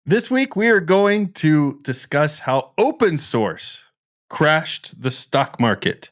This week, we are going to discuss how open source crashed the stock market.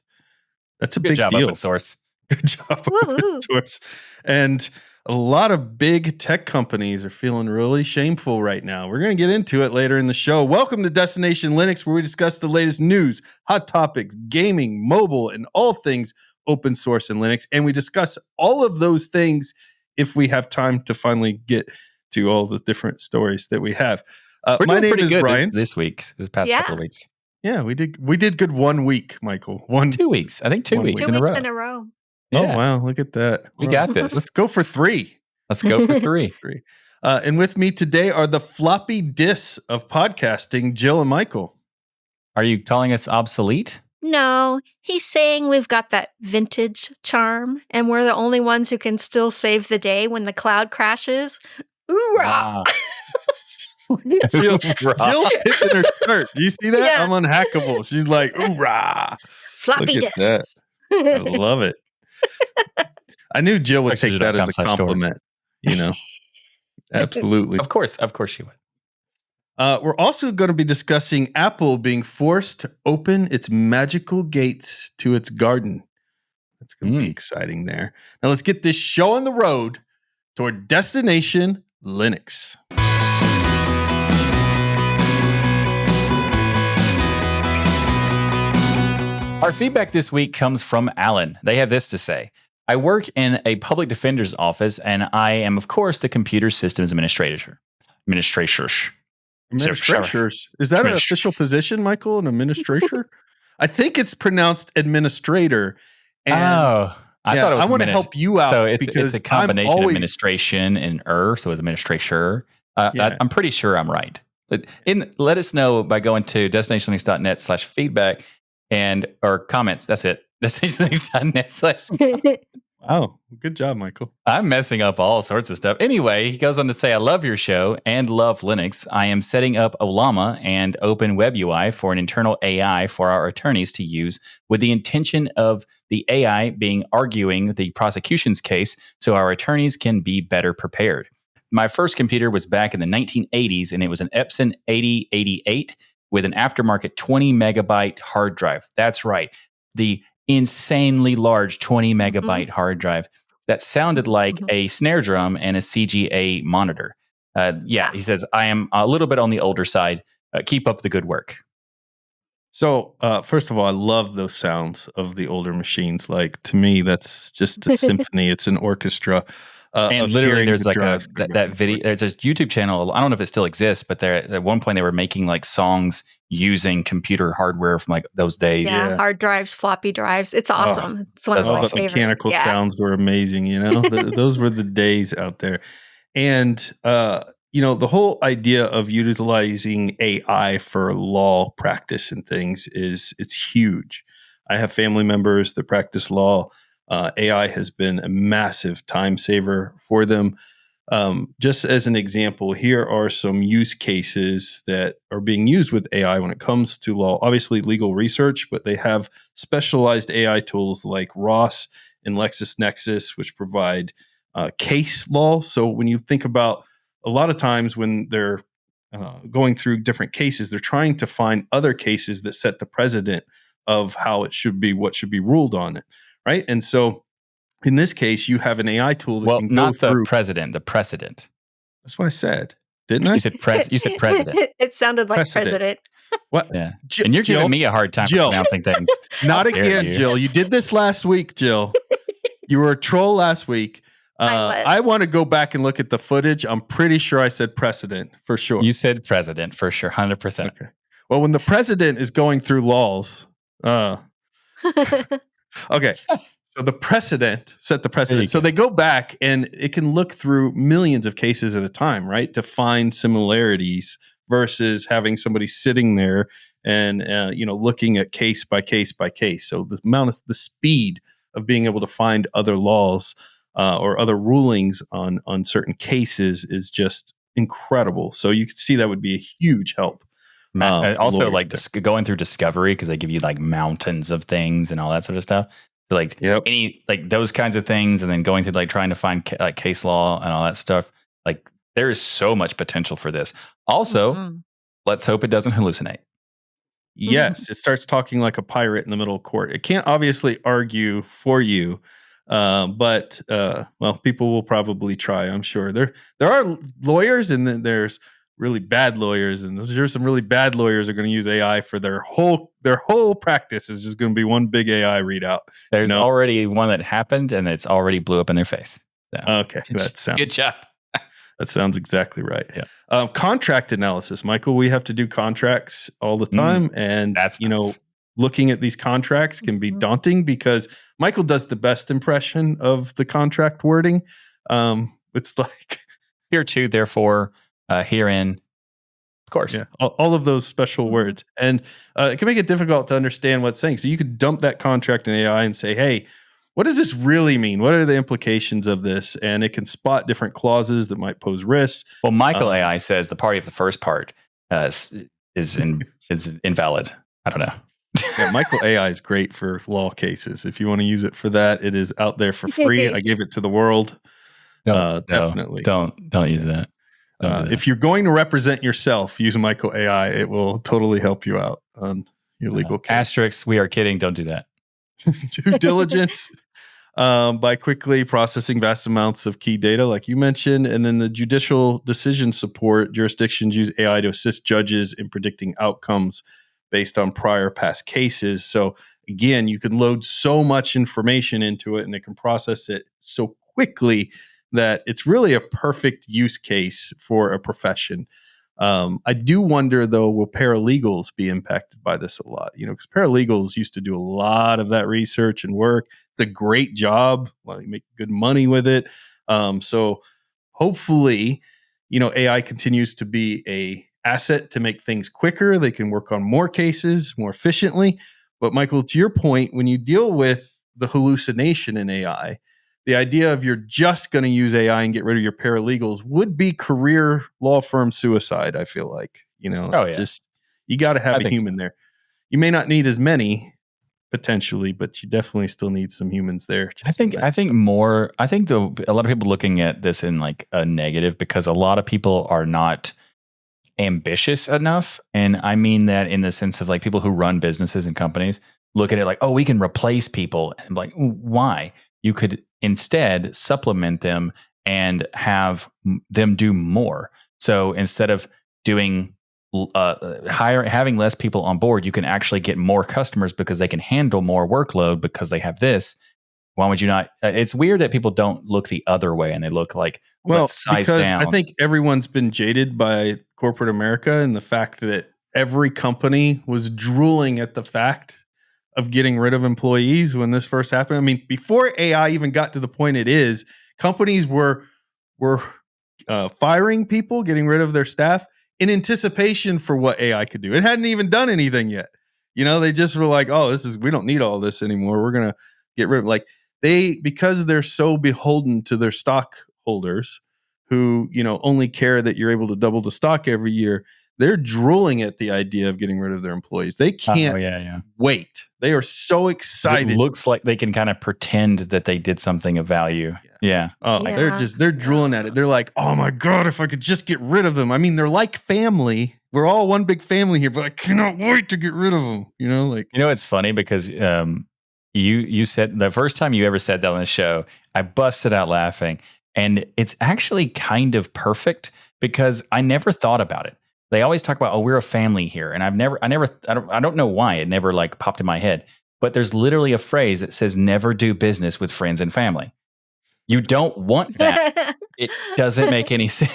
That's a Good big job, deal. open source. Good job, open source. And a lot of big tech companies are feeling really shameful right now. We're going to get into it later in the show. Welcome to Destination Linux, where we discuss the latest news, hot topics, gaming, mobile, and all things open source and Linux. And we discuss all of those things if we have time to finally get to all the different stories that we have. We're my name pretty is good Brian. this week, this past couple of weeks. Yeah, we did good 1 week, Michael. 2 weeks. I think 2 weeks in a row. Yeah. Oh, wow. Look at that. We got this. Let's go for 3. Let's go for 3. And with me today are the floppy disks of podcasting, Jill and Michael. Are you calling us obsolete? No, he's saying we've got that vintage charm and we're the only ones who can still save the day when the cloud crashes. Oorah! Jill picked in her skirt. Do you see that? Yeah. I'm unhackable. She's like, oorah. Floppy Look at disks. I love it. I knew Jill would take that as a compliment, you know. Absolutely. Of course she would. We're also going to be discussing Apple being forced to open its magical gates to its garden. That's going to be exciting there. Now let's get this show on the road toward Destination Linux. Our feedback this week comes from Alan. They have this to say. I work in a public defender's office, and I am, of course, the computer systems administrator. Administrators. Is that an official position, Michael? An administrator? I think it's pronounced administrator. And I thought it was. I want to help you out. So it's a combination of administration and so it's administrator. I'm pretty sure I'm right. Let us know by going to destinationlinux.net/feedback or comments. That's it. Destinationlinux.net/. Oh, good job, Michael. I'm messing up all sorts of stuff. Anyway, he goes on to say, I love your show and love Linux. I am setting up Olama and Open Web UI for an internal AI for our attorneys to use with the intention of the AI arguing the prosecution's case so our attorneys can be better prepared. My first computer was back in the 1980s, and it was an Epson 8088 with an aftermarket 20 megabyte hard drive. That's right. The insanely large 20 megabyte hard drive that sounded like a snare drum and a CGA monitor. He says, I am a little bit on the older side. Keep up the good work. So, first of all, I love those sounds of the older machines. Like, to me, that's just a symphony. It's an orchestra. And literally, there's like that video. There's a YouTube channel. I don't know if it still exists, but at one point they were making like songs using computer hardware from like those days. Yeah, hard drives, floppy drives. It's awesome. It's one of my favorite. Mechanical sounds were amazing. You know, those were the days out there. And the whole idea of utilizing AI for law practice and things it's huge. I have family members that practice law. AI has been a massive time saver for them. Just as an example, here are some use cases that are being used with AI when it comes to law. Obviously, legal research, but they have specialized AI tools like Ross and LexisNexis, which provide case law. So when you think about a lot of times when they're going through different cases, they're trying to find other cases that set the precedent of how it should be, what should be ruled on it. Right. And so in this case, you have an AI tool that can go through. The president, the precedent. That's what I said, didn't I? You said president. It sounded like president. What? Yeah. And you're giving me a hard time for pronouncing things. Not again, Jill. You did this last week, Jill. You were a troll last week. I want to go back and look at the footage. I'm pretty sure I said precedent for sure. You said president for sure, 100%. Okay. Well, when the president is going through laws, okay. So the precedent set the precedent. So they go back and it can look through millions of cases at a time, right? To find similarities versus having somebody sitting there and, looking at case by case by case. So the speed of being able to find other laws or other rulings on certain cases is just incredible. So you can see that would be a huge help. Also, like going through Discovery, because they give you like mountains of things and all that sort of stuff. So like any like those kinds of things, and then going through like trying to find like case law and all that stuff. Like There is so much potential for this. Also, let's hope it doesn't hallucinate. Yes, it starts talking like a pirate in the middle of court. It can't obviously argue for you, but well, people will probably try. I'm sure there are lawyers, and then there's really bad lawyers, and there's some really bad lawyers are going to use AI for their whole practice is just going to be one big AI readout. There's already one that happened, and it's already blew up in their face. So. Okay, that sounds good job. That sounds exactly right. Yeah. Contract analysis, Michael. We have to do contracts all the time, and that's nice. Looking at these contracts can be daunting because Michael does the best impression of the contract wording. It's like here too, therefore, herein. Of course. Yeah, all of those special words. And it can make it difficult to understand what's saying. So you could dump that contract in AI and say, hey, what does this really mean? What are the implications of this? And it can spot different clauses that might pose risks. Well, Michael AI says the party of the first part is invalid. I don't know. Yeah, Michael AI is great for law cases. If you want to use it for that, it is out there for free. I gave it to the world. Definitely. Don't use that. If you're going to represent yourself, use Michael AI. It will totally help you out on your legal case. Asterisks, we are kidding. Don't do that. Due diligence by quickly processing vast amounts of key data, like you mentioned. And then the judicial decision support. Jurisdictions use AI to assist judges in predicting outcomes based on prior past cases. So again, you can load so much information into it and it can process it so quickly that it's really a perfect use case for a profession. I do wonder, though, will paralegals be impacted by this a lot? Because paralegals used to do a lot of that research and work. It's a great job. Well, you make good money with it. So hopefully, AI continues to be a asset to make things quicker. They can work on more cases more efficiently. But Michael, to your point, when you deal with the hallucination in AI, the idea of you're just going to use AI and get rid of your paralegals would be career law firm suicide. I feel like, just you got to have a human there. You may not need as many potentially, but you definitely still need some humans there. I think a lot of people looking at this in like a negative because a lot of people are not ambitious enough. And I mean that in the sense of like people who run businesses and companies look at it like, oh, we can replace people. And like, why? You could instead supplement them and have them do more. So instead of doing having less people on board, you can actually get more customers because they can handle more workload because they have this. Why would you not? It's weird that people don't look the other way and they look like, let's size because down. I think everyone's been jaded by corporate America and the fact that every company was drooling at the fact of getting rid of employees when this first happened. I mean, before AI even got to the point it is, companies were firing people, getting rid of their staff in anticipation for what AI could do. It hadn't even done anything yet. They just were like, oh, we don't need all this anymore. We're going to get rid of because they're so beholden to their stockholders who, only care that you're able to double the stock every year. They're drooling at the idea of getting rid of their employees. They can't wait. They are so excited. It looks like they can kind of pretend that they did something of value. Yeah. They're drooling at it. They're like, oh my God, if I could just get rid of them. I mean, they're like family. We're all one big family here, but I cannot wait to get rid of them. It's funny because you said the first time you ever said that on the show, I busted out laughing. And it's actually kind of perfect because I never thought about it. They always talk about, oh, we're a family here. And I don't know why it never like popped in my head, but there's literally a phrase that says never do business with friends and family. You don't want that. It doesn't make any sense.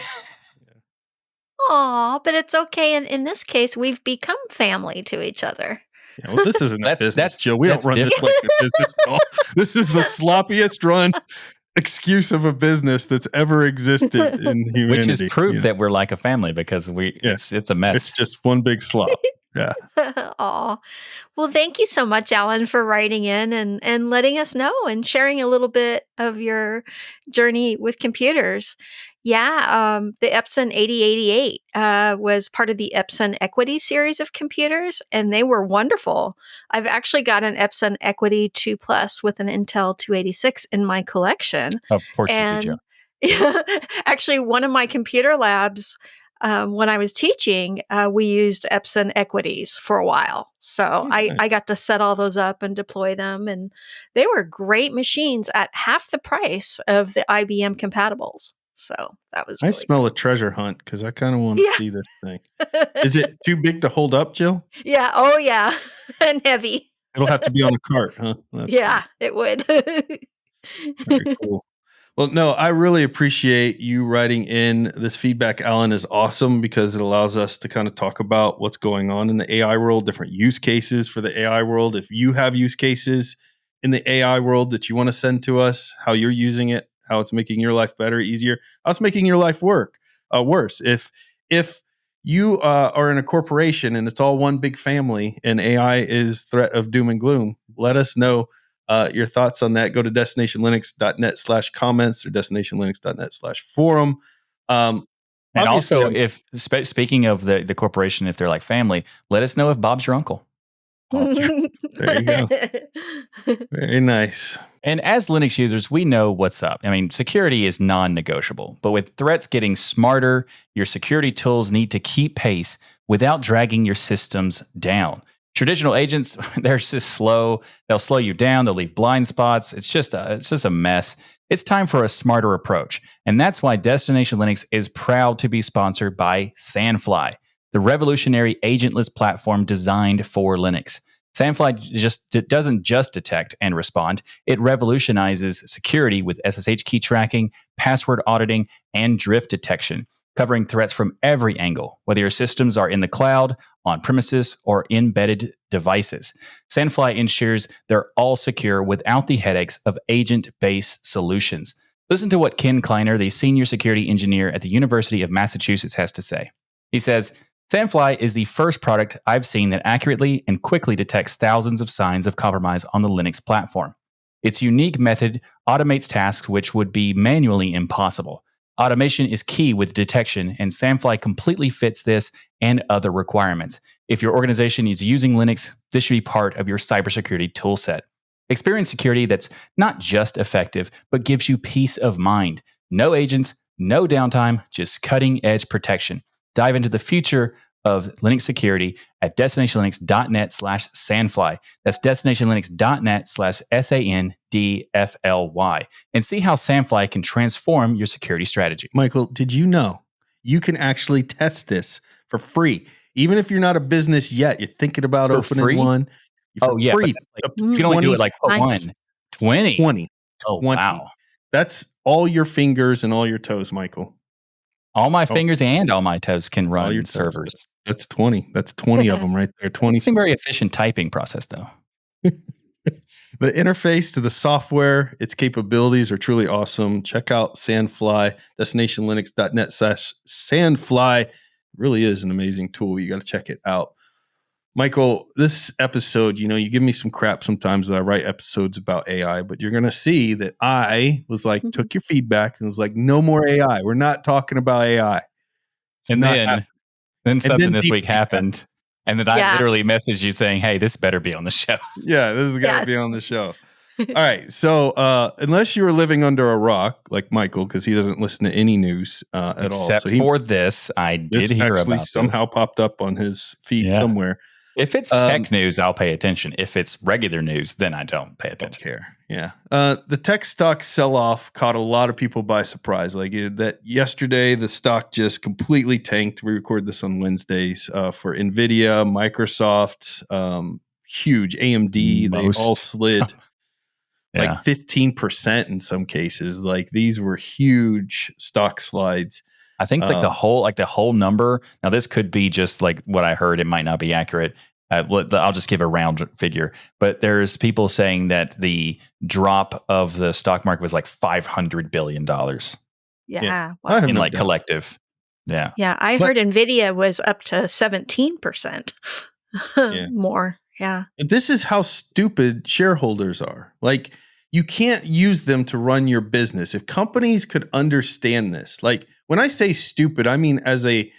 Aw, but it's okay. And in this case, we've become family to each other. Yeah, well, this isn't a business, Jill. We don't run this like a business at all. This is the sloppiest run excuse of a business that's ever existed in humanity. Which is proof that we're like a family because it's a mess. It's just one big slop. Yeah. Aw. Well, thank you so much, Alan, for writing in and letting us know and sharing a little bit of your journey with computers. Yeah, the Epson 8088 was part of the Epson Equity series of computers, and they were wonderful. I've actually got an Epson Equity 2 Plus with an Intel 286 in my collection. Of course you do, Joe. Actually, one of my computer labs, when I was teaching, we used Epson equities for a while. So I got to set all those up and deploy them. And they were great machines at half the price of the IBM compatibles. So that was I really smell cool. a treasure hunt because I kind of want to Yeah. see this thing. Is it too big to hold up, Jill? Yeah. Oh, yeah. And heavy. It'll have to be on a cart, huh? That's Yeah, funny. it would. Very cool. Well, no, I really appreciate you writing in this feedback, Alan, is awesome because it allows us to kind of talk about what's going on in the AI world, different use cases for the AI world. If you have use cases in the AI world that you want to send to us, how you're using it, how it's making your life better, easier, how it's making your life worse. If you are in a corporation and it's all one big family and AI is threat of doom and gloom, let us know your thoughts on that. Go to destinationlinux.net/comments or destinationlinux.net/forum. And Obviously, also, if speaking of the corporation, if they're like family, let us know if Bob's your uncle. there you go. Very nice. And as Linux users, we know what's up. I mean, security is non negotiable, but with threats getting smarter, your security tools need to keep pace without dragging your systems down. Traditional agents, they're just slow. They'll slow you down. They'll leave blind spots. It's just a mess. It's time for a smarter approach. And that's why Destination Linux is proud to be sponsored by Sandfly, the revolutionary agentless platform designed for Linux. Sandfly doesn't just detect and respond. It revolutionizes security with SSH key tracking, password auditing, and drift detection, covering threats from every angle, whether your systems are in the cloud, on premises, or embedded devices. Sandfly ensures they're all secure without the headaches of agent-based solutions. Listen to what Ken Kleiner, the senior security engineer at the University of Massachusetts, has to say. He says, Sandfly is the first product I've seen that accurately and quickly detects thousands of signs of compromise on the Linux platform. Its unique method automates tasks which would be manually impossible. Automation is key with detection, and Sandfly completely fits this and other requirements. If your organization is using Linux, this should be part of your cybersecurity toolset. Experience security that's not just effective, but gives you peace of mind. No agents, no downtime, just cutting-edge protection. Dive into the future of Linux security at destinationlinux.net/sandfly. That's destinationlinux.net/SANDFLY. And see how Sandfly can transform your security strategy. Michael, did you know you can actually test this for free? Even if you're not a business yet, you're thinking about For opening free? one for Oh, yeah, but free. that's like, Up to you can only do it like Nice. 20. 20. Oh, wow. That's all your fingers and all your toes, Michael. All my Oh, fingers and all my toes can all your run toes. servers. That's 20. That's 20 of them right there. 20. Doesn't seem very efficient typing process, though. The interface to the software, its capabilities are truly awesome. Check out Sandfly, destinationlinux.net/Sandfly. It really is an amazing tool. You got to check it out. Michael, this episode, you give me some crap sometimes that I write episodes about AI, but you're going to see that I was like, took your feedback and was like, no more AI. We're not talking about AI. It's And not happening. then And something then this week DeepSeek happened. happened. And then I Yeah. literally messaged you saying, hey, this better be on the show. Yeah, this has got to Yes. be on the show. All right. So, unless you were living under a rock like Michael, because he doesn't listen to any news at all. Except So for this, I this did hear actually about somehow this. popped up on his feed Yeah. somewhere. If it's tech news, I'll pay attention. If it's regular news, then I don't pay Don't attention. care. Yeah. The tech stock sell-off caught a lot of people by surprise. Like that yesterday, the stock just completely tanked. We record this on Wednesdays for NVIDIA, Microsoft, huge AMD. They all slid like Yeah. 15% in some cases. Like these were huge stock slides. I think like the whole number. Now this could be just like what I heard. It might not be accurate. I'll just give a round figure. But there's people saying that the drop of the stock market was like $500 billion Yeah. I Wow. have in no like doubt. collective. Yeah. Yeah. I But- heard NVIDIA was up to 17% Yeah. more. Yeah. This is how stupid shareholders are. Like you can't use them to run your business. If companies could understand this, like when I say stupid, I mean as a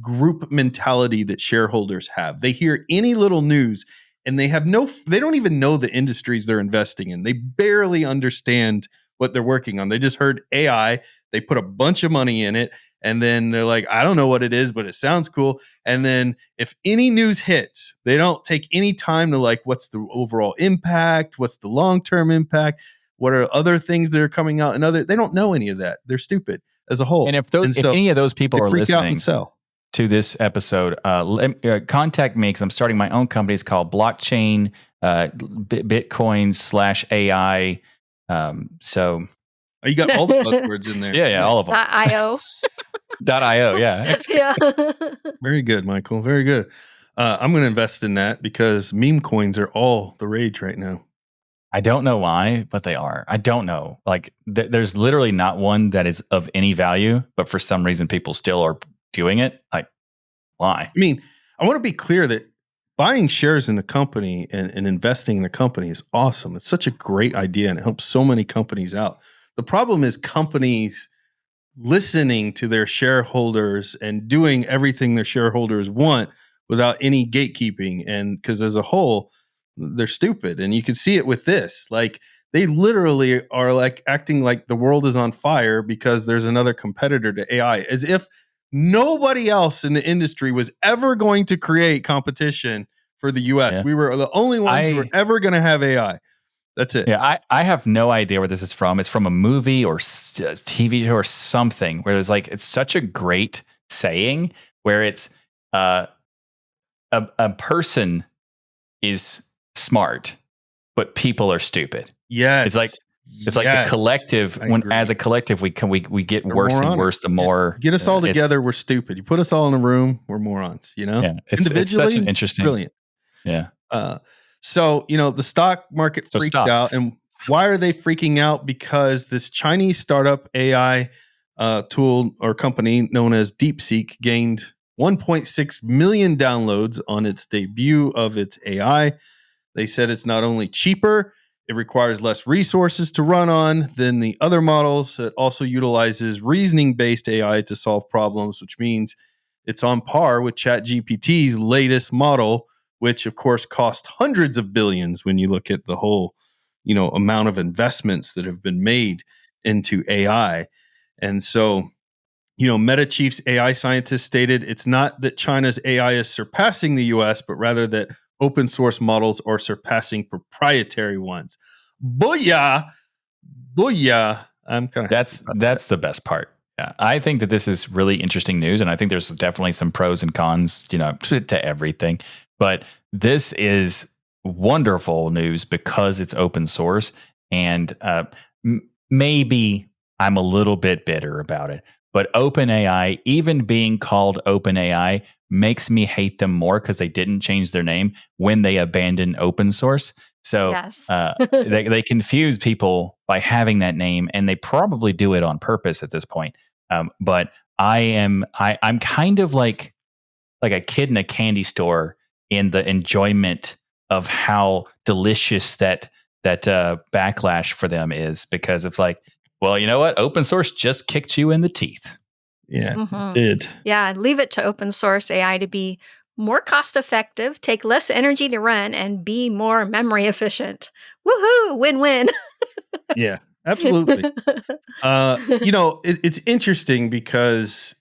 group mentality that shareholders have. They hear any little news and they don't even know the industries they're investing in. They barely understand what they're working on. They just heard AI. They put a bunch of money in it. And then they're like, I don't know what it is, but it sounds cool. And then if any news hits, they don't take any time to like, what's the overall impact? What's the long-term impact? What are other things that are coming out? They don't know any of that. They're stupid as a whole. And if So any of those people they are freak out and listening sell. to this episode, contact me because I'm starting my own company. It's called Blockchain Bitcoin / AI. So Oh, you got all the buzzwords in there. yeah, all of them. .io. .io, yeah. Yeah. Very good, Michael. Very good. I'm going to invest in that because meme coins are all the rage right now. I don't know why, but they are. I don't know. Like, there's literally not one that is of any value, but for some reason, people still are doing it. Like, why? I mean, I want to be clear that buying shares in the company and investing in the company is awesome. It's such a great idea and it helps so many companies out. The problem is companies listening to their shareholders and doing everything their shareholders want without any gatekeeping. And because as a whole, they're stupid. And you can see it with this. Like they literally are like acting like the world is on fire because there's another competitor to AI, as if nobody else in the industry was ever going to create competition for the US. Yeah. We were the only ones who were ever going to have AI. That's it. Yeah, I have no idea where this is from. It's from a movie or TV show or something where it's like, it's such a great saying where it's a person is smart, but people are stupid. Yes. It's like the collective. As a collective, we get worse and worse. The more get us all together, we're stupid. You put us all in a room, we're morons. You know, individually, it's such an interesting, brilliant. Yeah. So the stock market freaks out, and why are they freaking out? Because this Chinese startup AI tool or company known as DeepSeek gained 1.6 million downloads on its debut of its AI. They said it's not only cheaper, it requires less resources to run on than the other models. It also utilizes reasoning-based AI to solve problems, which means it's on par with ChatGPT's latest model, which of course cost hundreds of billions when you look at the whole, amount of investments that have been made into AI. And so, Meta Chief's AI scientist stated it's not that China's AI is surpassing the US, but rather that open source models are surpassing proprietary ones. Booyah! Booyah! I'm kind of that's the best part. Yeah, I think that this is really interesting news, and I think there's definitely some pros and cons, to everything. But this is wonderful news because it's open source, and maybe I'm a little bit bitter about it. But OpenAI, even being called OpenAI, makes me hate them more because they didn't change their name when they abandoned open source. So Yes. they confuse people by having that name, and they probably do it on purpose at this point. But I'm kind of like a kid in a candy store in the enjoyment of how delicious that backlash for them is, because it's like, well, you know what? Open source just kicked you in the teeth. Yeah, it did. Yeah, leave it to open source AI to be more cost effective, take less energy to run, and be more memory efficient. Woohoo! Win-win. Yeah, absolutely. It's interesting because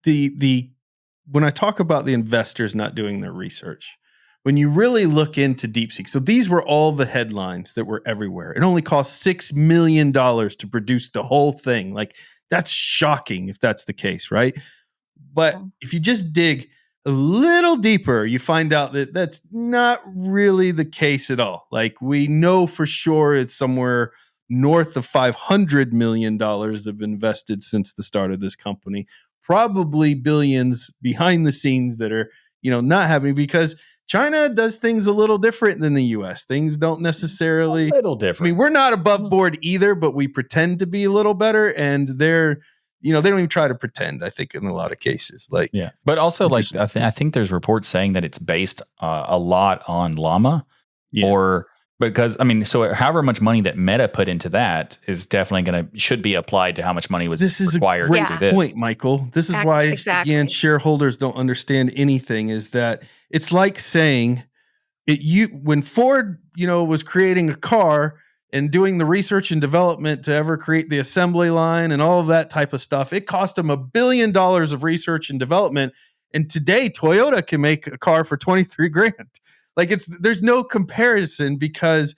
when I talk about the investors not doing their research, when you really look into DeepSeek, so these were all the headlines that were everywhere. It only cost $6 million to produce the whole thing. Like, that's shocking if that's the case, right? But if you just dig a little deeper, you find out that that's not really the case at all. Like, we know for sure it's somewhere north of $500 million have invested since the start of this company. Probably billions behind the scenes that are, not happening because China does things a little different than the US. Things don't necessarily a little different. I mean, we're not above board either, but we pretend to be a little better, and they're, they don't even try to pretend, I think, in a lot of cases. Like, yeah. But also, I think there's reports saying that it's based a lot on Llama, or because, so however much money that Meta put into that is definitely should be applied to how much money was required to do this. Point, Michael. This is why, again, shareholders don't understand anything, is that it's like saying when Ford, was creating a car, and doing the research and development to ever create the assembly line and all of that type of stuff. It cost them $1 billion of research and development. And today Toyota can make a car for 23 grand. Like there's no comparison because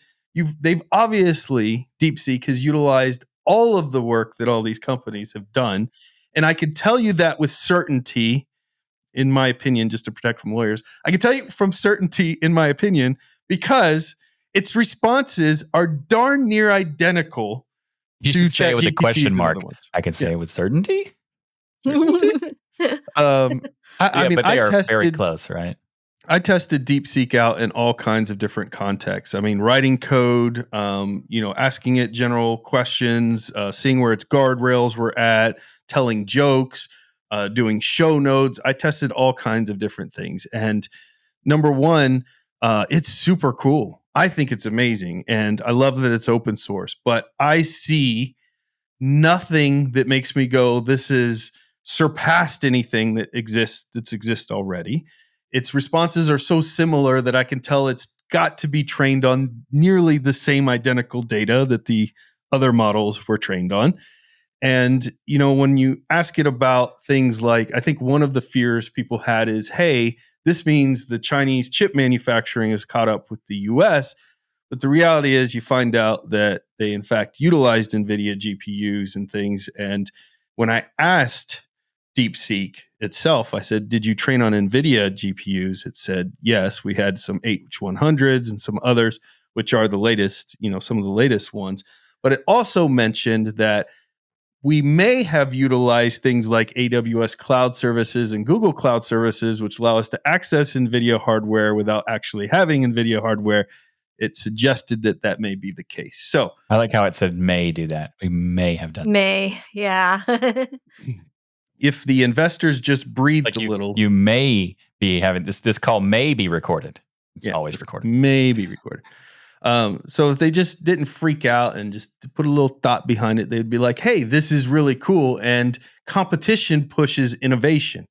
they've obviously DeepSeek has utilized all of the work that all these companies have done. And I can tell you that with certainty, in my opinion, just to protect from lawyers, I can tell you from certainty, in my opinion, because its responses are darn near identical You to should say it with a ChatGPT's question and mark. other ones. I can say it with certainty. I mean, but they are very close, right? I tested DeepSeek out in all kinds of different contexts. I mean, writing code, asking it general questions, seeing where its guardrails were at, telling jokes, doing show notes. I tested all kinds of different things. And number one, it's super cool. I think it's amazing. And I love that it's open source. But I see nothing that makes me go, this is surpassed anything that exists already. Its responses are so similar that I can tell it's got to be trained on nearly the same identical data that the other models were trained on. And, when you ask it about things like, I think one of the fears people had is, hey, this means the Chinese chip manufacturing is caught up with the US. But the reality is you find out that they, in fact, utilized NVIDIA GPUs and things. And when I asked DeepSeek itself, I said, did you train on NVIDIA GPUs? It said, yes, we had some H100s and some others, which are the latest, some of the latest ones. But it also mentioned that we may have utilized things like AWS cloud services and Google cloud services, which allow us to access NVIDIA hardware without actually having NVIDIA hardware. It suggested that may be the case. So I like how it said may do that. We may have done yeah. if the investors just breathed a little. You may be having this call may be recorded. It's always recorded. May be recorded. So if they just didn't freak out and just put a little thought behind it, they'd be like, hey, this is really cool. And competition pushes innovation.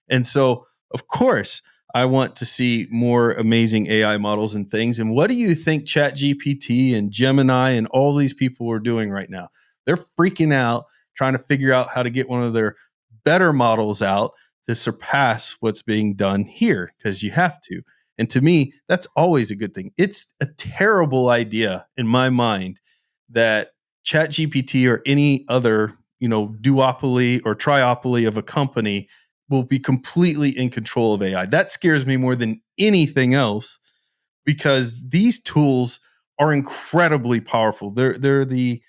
And so, of course, I want to see more amazing AI models and things. And what do you think ChatGPT and Gemini and all these people are doing right now? They're freaking out, trying to figure out how to get one of their better models out to surpass what's being done here, because you have to. And to me, that's always a good thing. It's a terrible idea in my mind that ChatGPT or any other, duopoly or triopoly of a company will be completely in control of AI. That scares me more than anything else, because these tools are incredibly powerful. They're the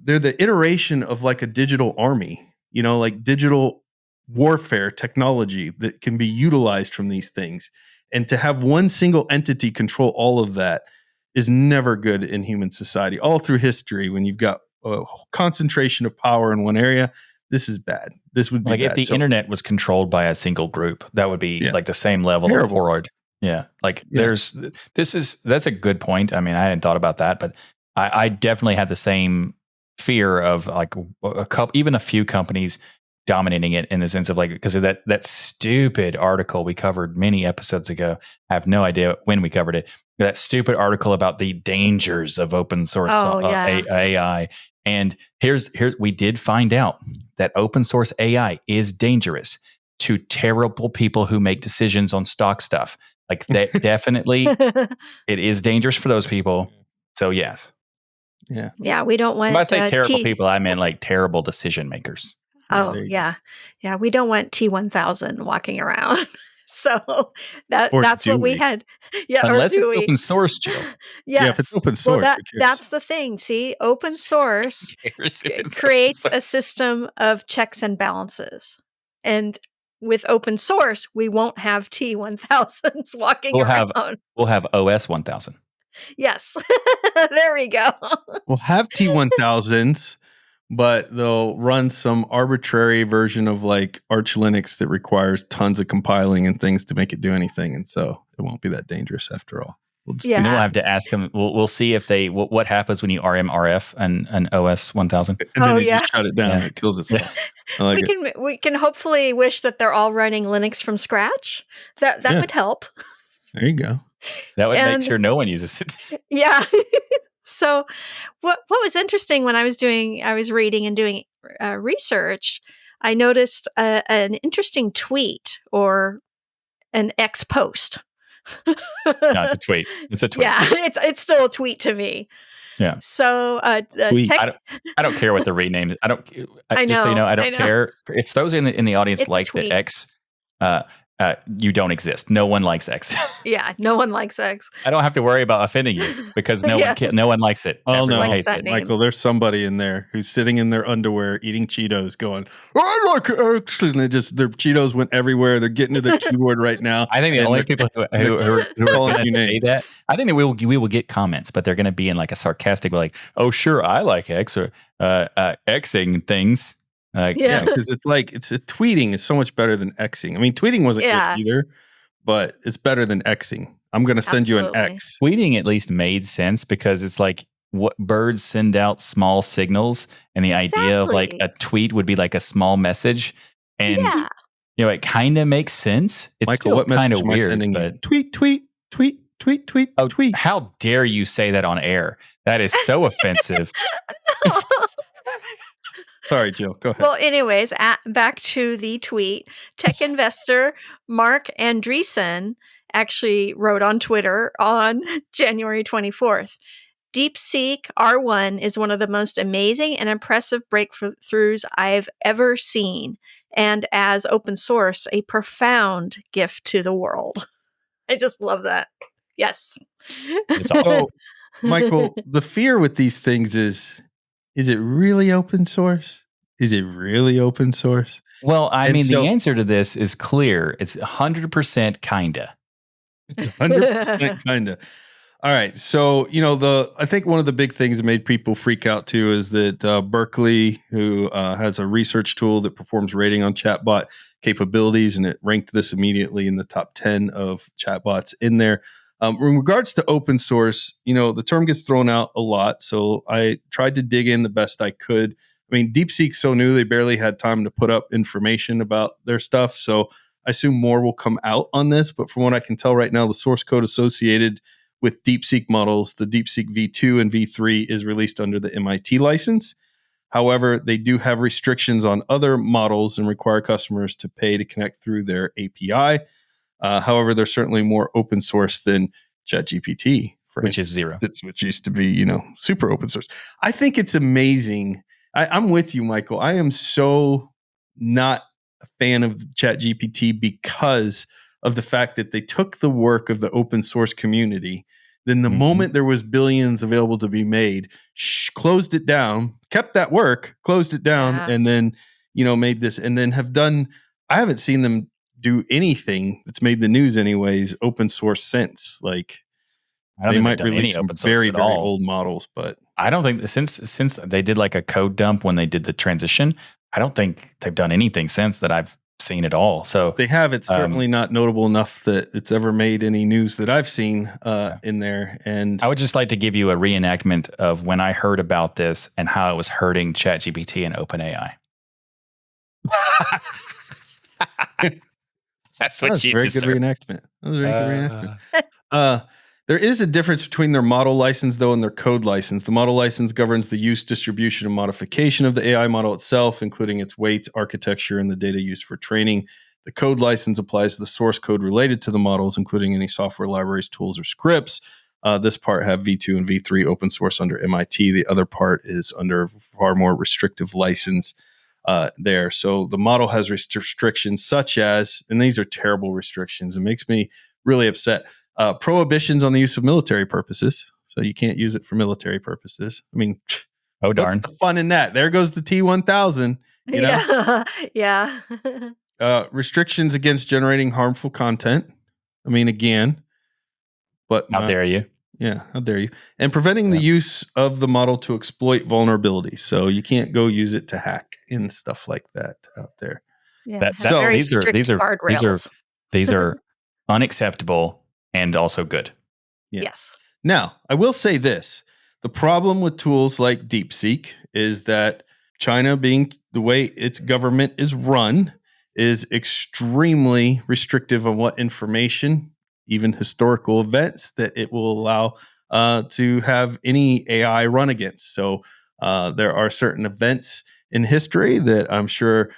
iteration of like a digital army, like digital warfare technology that can be utilized from these things. And to have one single entity control all of that is never good in human society. All through history, when you've got a concentration of power in one area, this is bad. This would be like bad. If the internet was controlled by a single group, that would be like the same level of horror. Yeah. That's a good point. I mean, I hadn't thought about that, but I definitely had the same fear of like even a few companies dominating it, in the sense of like, because of that stupid article we covered many episodes ago. I have no idea when we covered it. That stupid article about the dangers of open source AI. And here's we did find out that open source AI is dangerous to terrible people who make decisions on stock stuff. Like that, definitely, it is dangerous for those people. So yes. Yeah, we don't want. When I say terrible people, I mean like terrible decision makers. Yeah. We don't want T1000 walking around. So that's what we had. Yeah, unless it's open source, Jill. Yes. Yeah, if it's open source, that's the thing. See, open source creates a system of checks and balances, and with open source, we won't have T1000s walking around. We'll have OS 1000. Yes, there we go. We'll have T1000s, but they'll run some arbitrary version of like Arch Linux that requires tons of compiling and things to make it do anything. And so it won't be that dangerous after all. And then we'll have to ask them. We'll see if they what happens when you RMRF an OS 1000. And then just shut it down. It kills itself. We can hopefully wish that they're all running Linux from scratch. That would help. There you go. That would make sure no one uses it. Yeah. So, what was interesting when I was reading and doing research, I noticed an interesting tweet or an X post. No, it's a tweet. It's a tweet. Yeah, it's still a tweet to me. Yeah. So, Tweet. tech. I don't care what the rename is. I Just so you know, know, I I don't know. care if those in the audience It's a like the tweet. X. Uh, you don't exist. No one likes X. Yeah, no one likes X. I don't have to worry about offending you because no Yeah. no one likes it. Oh Everyone no, Likes hates that it. name. Michael, there's somebody in there who's sitting in their underwear eating Cheetos going, I like X. And their Cheetos went everywhere. They're getting to the keyboard right now. I think the and only they're- people who they're are calling going you to say names. that, I think that we will get comments, but they're going to be in like a sarcastic, like, "Oh, sure, I like X or Xing things." Yeah. Yeah, because it's tweeting is so much better than Xing. I mean, tweeting wasn't Yeah. good either, but it's better than Xing. I'm going to send you an Absolutely. X. Tweeting at least made sense because it's like what birds send out small signals, and the idea of like Exactly. a tweet would be like a small message, and Yeah. it kind of makes sense. It's Michael, still what kind message of am I weird, sending but you? Tweet, tweet, tweet, tweet, tweet, oh, tweet. how dare you say that on air? That is so offensive. Sorry, Jill. Go ahead. Well, anyways, back to the tweet. Tech investor Mark Andreessen actually wrote on Twitter on January 24th. DeepSeek R1 is one of the most amazing and impressive breakthroughs I've ever seen, and as open source, a profound gift to the world. I just love that. Yes. It's awesome. So, Michael, the fear with these things is it really open source? Is it really open source? Well, I And mean, so- the answer to this is clear. It's 100% kinda. 100% kind of. All right. So, I think one of the big things that made people freak out too is that Berkeley, who has a research tool that performs rating on chatbot capabilities, and it ranked this immediately in the top 10 of chatbots in there. In regards to open source, the term gets thrown out a lot. So I tried to dig in the best I could. I mean, DeepSeek's so new, they barely had time to put up information about their stuff. So I assume more will come out on this. But from what I can tell right now, the source code associated with DeepSeek models, the DeepSeek V2 and V3 is released under the MIT license. However, they do have restrictions on other models and require customers to pay to connect through their API. However, they're certainly more open source than ChatGPT, Which is zero. which used to be, super open source. I think it's amazing. I'm with you, Michael. I am so not a fan of ChatGPT because of the fact that they took the work of the open source community. Then the moment there was billions available to be made, closed it down, kept that work, closed it down, Yeah. and then, made this and then have done. I haven't seen them do anything that's made the news anyways, open source since. Like I don't they think might they've done release any some open source very, at very all. old models, but I don't think since they did like a code dump when they did the transition, I don't think they've done anything since that I've seen at all. So they have. It's certainly not notable enough that it's ever made any news that I've seen in there. And I would just like to give you a reenactment of when I heard about this and how it was hurting ChatGPT and OpenAI. That's that what was a you very good deserve. reenactment. That was a very good reenactment. There is a difference between their model license, though, and their code license. The model license governs the use, distribution, and modification of the AI model itself, including its weights, architecture, and the data used for training. The code license applies to the source code related to the models, including any software libraries, tools, or scripts. This part have V2 and V3 open source under MIT. The other part is under far more restrictive license there. So the model has restrictions such as, and these are terrible restrictions. It makes me really upset. Prohibitions on the use of military purposes. So you can't use it for military purposes. I mean, Oh, darn. what's the fun in that? There goes the T-1000. You know? Yeah. Restrictions against generating harmful content. I mean, again, but How dare you? Yeah, how dare you? And preventing the use of the model to exploit vulnerabilities. So you can't go use it to hack and stuff like that out there. Yeah. So very these are strict guardrails. these are unacceptable and also good. Yeah. Yes. Now, I will say this. The problem with tools like DeepSeek is that China, being the way its government is run, is extremely restrictive on what information, even historical events, that it will allow to have any AI run against. So there are certain events in history that I'm sure,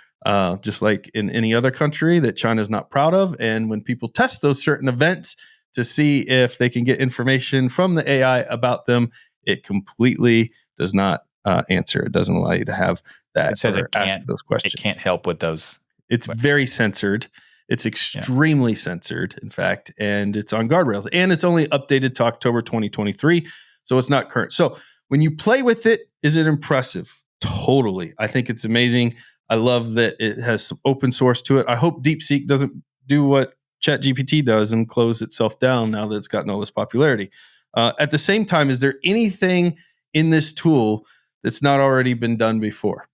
just like in any other country, that China's not proud of. And when people test those certain events to see if they can get information from the AI about them, it completely does not answer. It doesn't allow you to have that It says or it ask can't. those It questions. can't help with those. It's very censored. It's extremely censored, in fact, and it's on guardrails. And it's only updated to October 2023, so it's not current. So when you play with it, is it impressive? Totally. I think it's amazing. I love that it has some open source to it. I hope DeepSeek doesn't do what ChatGPT does and close itself down now that it's gotten all this popularity. At the same time, is there anything in this tool that's not already been done before?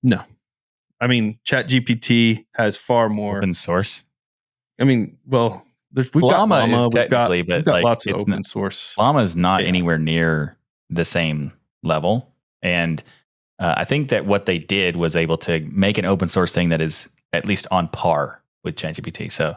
No. I mean, ChatGPT has far more Open source. I mean, well, we've got Llama Llama, is we've got technically, but like lots of it's open not. source. Llama is not AI. anywhere near the same level, and I think that what they did was able to make an open source thing that is at least on par with ChatGPT. So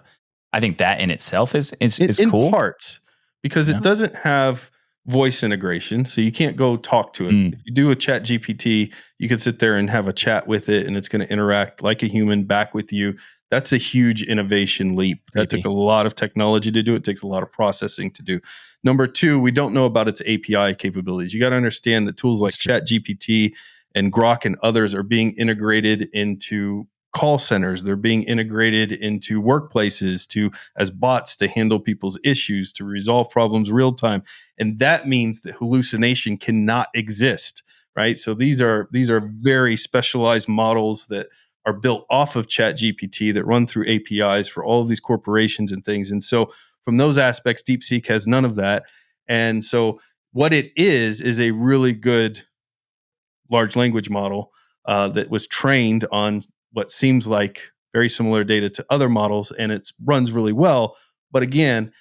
I think that in itself is in cool. parts, because Yeah. it doesn't have voice integration, so you can't go talk to it. If you do a Chat GPT, you can sit there and have a chat with it, and it's going to interact like a human back with you. That's a huge innovation leap. That Creepy. took a lot of technology to do. It takes a lot of processing to do. Number two, we don't know about its API capabilities. You got to understand that tools like Chat GPT and Grok and others are being integrated into call centers. They're being integrated into workplaces as bots to handle people's issues, to resolve problems real time. And that means that hallucination cannot exist, right? So these are very specialized models that are built off of ChatGPT that run through APIs for all of these corporations and things. And so from those aspects, DeepSeek has none of that. And so what it is a really good large language model that was trained on what seems like very similar data to other models, and it runs really well. But again,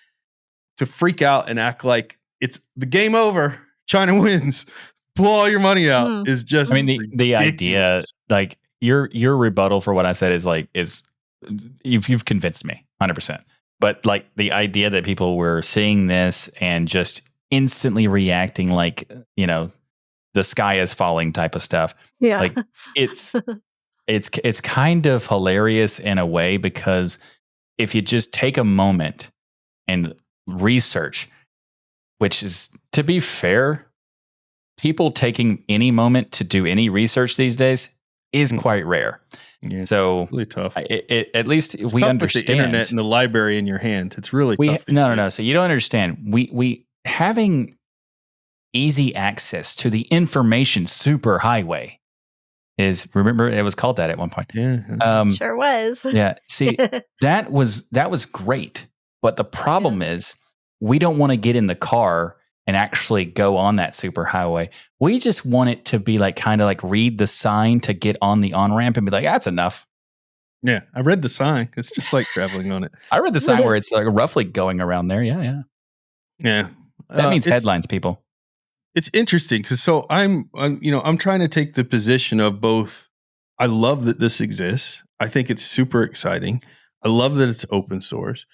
to freak out and act like it's the game over, China wins, pull all your money out is just I mean, the idea, ridiculous. like your rebuttal for what I said is you've convinced me 100%. But like the idea that people were seeing this and just instantly reacting like, the sky is falling type of stuff. Yeah. Like it's kind of hilarious in a way, because if you just take a moment and research, which is, to be fair, people taking any moment to do any research these days is quite rare. Yeah, so it's really tough. At least It's we tough understand with the internet and the library in your hand. It's really tough. No. So you don't understand. We having easy access to the information superhighway is, remember, it was called that at one point. Yeah. Sure was. Yeah. See, that was great. But the problem is we don't want to get in the car and actually go on that superhighway. We just want it to be like kind of like read the sign to get on the on-ramp and be like, that's enough. Yeah. I read the sign. It's just like traveling on it. I read the sign where it's like roughly going around there. Yeah. Yeah. That means headlines, people. It's interesting because I'm trying to take the position of both. I love that this exists. I think it's super exciting. I love that it's open source.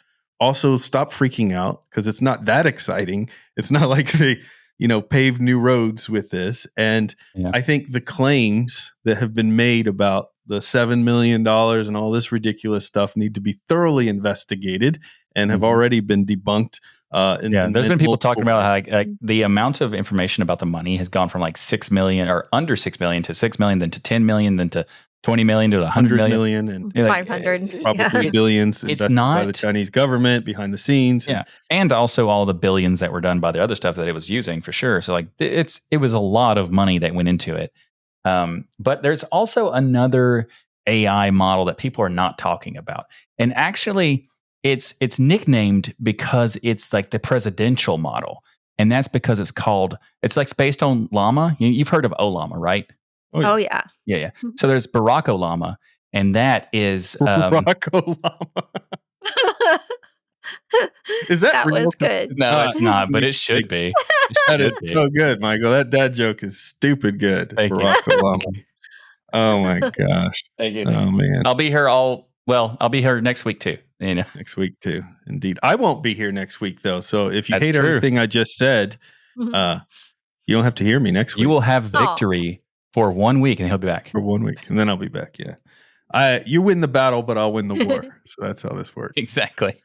Also, stop freaking out because it's not that exciting. It's not like they, paved new roads with this. And I think the claims that have been made about the $7 million and all this ridiculous stuff need to be thoroughly investigated and have already been debunked. There's been people talking about how like the amount of information about the money has gone from like 6 million or under 6 million to 6 million, then to 10 million, then to 20 million to 100 million and 500 probably billions invested by the Chinese government behind the scenes. Yeah. And also all the billions that were done by the other stuff that it was using, for sure. So like it was a lot of money that went into it. But there's also another AI model that people are not talking about. And actually it's nicknamed because it's like the presidential model. And that's because it's like based on Llama. You've heard of Olama, right? Oh yeah. Yeah. So there's Barack Olama, and that is Barack Olama. Is that real? Was good? No, it's not, but it should be. That is so good, Michael. That dad joke is stupid good. Barack Olama. Oh my gosh. Thank you. Oh man. I'll be here I'll be here next week too. Next week too. Indeed. I won't be here next week though. So if you That's hate true. everything I just said, uh, you don't have to hear me next You week will have Oh. victory for 1 week, and he'll be back. for 1 week, and then I'll be back. Yeah, you win the battle, but I'll win the war. So that's how this works. Exactly.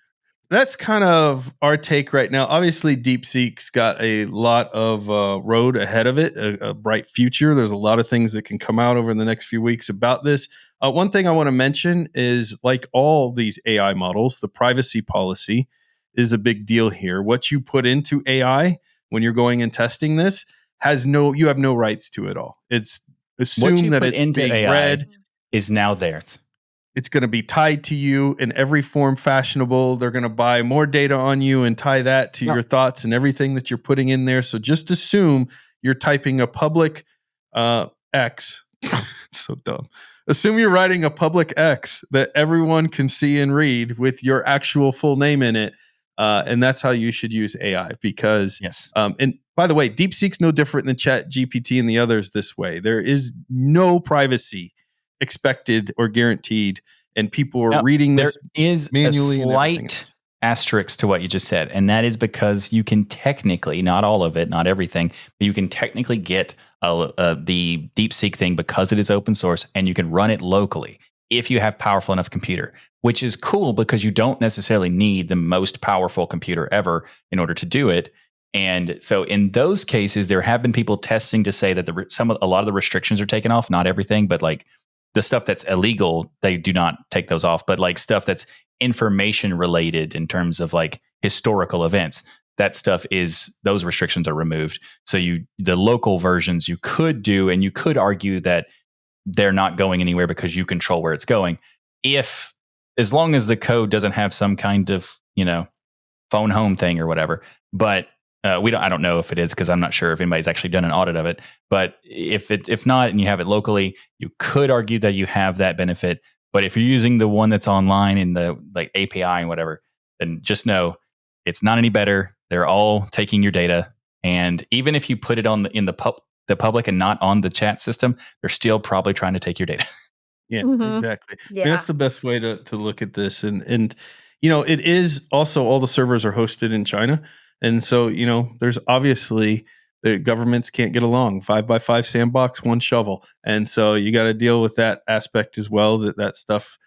That's kind of our take right now. Obviously, DeepSeek's got a lot of road ahead of it, a bright future. There's a lot of things that can come out over the next few weeks about this. One thing I want to mention is, like all these AI models, the privacy policy is a big deal here. What you put into AI when you're going and testing this you have no rights to it all. It's What assume you that put it's into being AI read. is now theirs. It's going to be tied to you in every form fashionable. They're going to buy more data on you and tie that to your thoughts and everything that you're putting in there. So just assume you're typing a public X. So dumb. Assume you're writing a public X that everyone can see and read with your actual full name in it. And that's how you should use AI because, Yes. And by the way, DeepSeek's no different than ChatGPT and the others this way. There is no privacy expected or guaranteed, and people are reading There this is a manually and everything else. slight asterisk to what you just said, and that is because you can technically, not all of it, not everything, but you can technically get the DeepSeek thing because it is open source, and you can run it locally if you have powerful enough computer, which is cool because you don't necessarily need the most powerful computer ever in order to do it. And so in those cases, there have been people testing to say that a lot of the restrictions are taken off, not everything, but like the stuff that's illegal, they do not take those off. But like stuff that's information related in terms of like historical events, that stuff those restrictions are removed. So the local versions you could do, and you could argue that they're not going anywhere because you control where it's going. As long as the code doesn't have some kind of, phone home thing or whatever. But I don't know if it is because I'm not sure if anybody's actually done an audit of it. But if not, and you have it locally, you could argue that you have that benefit. But if you're using the one that's online in the like API and whatever, then just know it's not any better. They're all taking your data, and even if you put it in the public and not on the chat system, they're still probably trying to take your data. Yeah, exactly. Yeah. I mean, that's the best way to look at this. And it is also all the servers are hosted in China. And so, there's obviously the governments can't get along. 5x5 sandbox, one shovel. And so you got to deal with that aspect as well, that stuff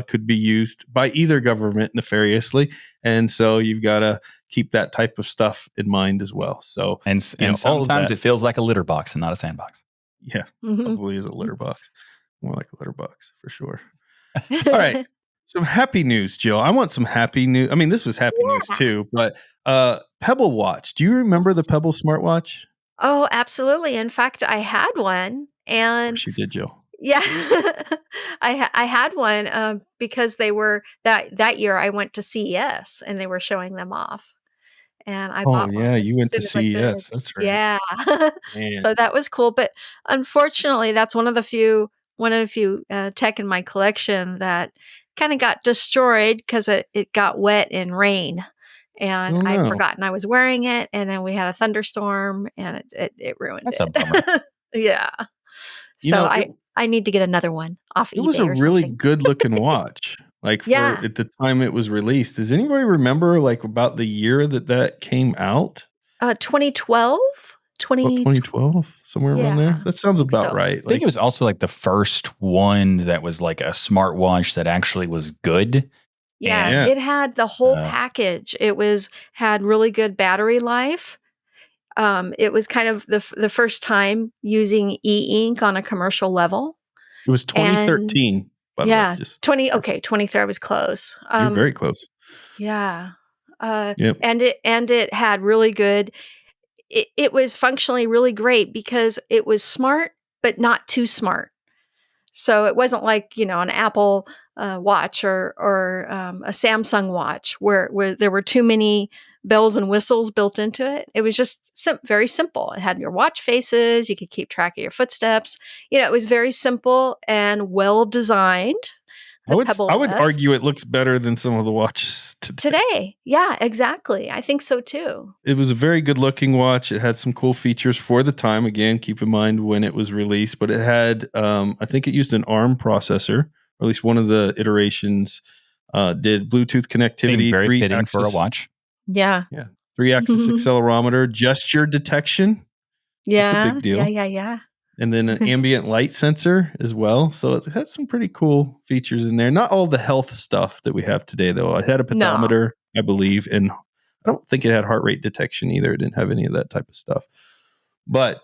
could be used by either government nefariously. And so you've got to keep that type of stuff in mind as well. So, And all sometimes of it feels like a litter box and not a sandbox. that, probably is a litter box. More like a litter box for sure. All right. Some happy news, Jill. I want some happy news. I mean, this was happy news too, but Pebble Watch. Do you remember the Pebble smartwatch? Oh, absolutely. In fact, I had one, Of and course you did, Jill. yeah, I had one because they were that year. I went to CES and they were showing them off, and I Oh bought one yeah, as you went to soon as I could. CES. That's right. Yeah, Man. so that was cool. But unfortunately, that's one of the few tech in my collection that kind of got destroyed because it got wet in rain. And Oh I'd no. forgotten I was wearing it, and then we had a thunderstorm, and it ruined That's a it. bummer. Yeah. You So know, I need to get another one off it was a eBay or really something. good looking watch. Like for Yeah. at the time it was released. Does anybody remember like about the year that came out? 2012? About 20 2012, somewhere around Yeah, there. That I sounds think about so. right. I think Like it was also like the first one that was like a smartwatch that actually was good. Yeah, yeah. it had the whole Uh, package. Had really good battery life. It was kind of the first time using e-ink on a commercial level. It was And 2013, by the way. yeah, Just 23 I was close. you're very close. Yeah. Yep. And it had really good it was functionally really great because it was smart, but not too smart. So it wasn't like, an Apple watch or a Samsung watch where there were too many bells and whistles built into it. It was just very simple. It had your watch faces. You could keep track of your footsteps. It was very simple and well designed. The I Pebble would S. argue it looks better than some of the watches today. Today. Yeah, exactly. I think so too. It was a very good looking watch. It had some cool features for the time. Again, keep in mind when it was released, but it had, I think it used an ARM processor, or at least one of the iterations did Bluetooth connectivity, very fitting for a 3-axis. watch. Yeah. Yeah, 3-axis accelerometer, gesture detection. That's a Yeah. big deal. Yeah. And then an ambient light sensor as well. So it has some pretty cool features in there. Not all the health stuff that we have today, though. It had a No. pedometer, I believe, and I don't think it had heart rate detection either. It didn't have any of that type of stuff. But,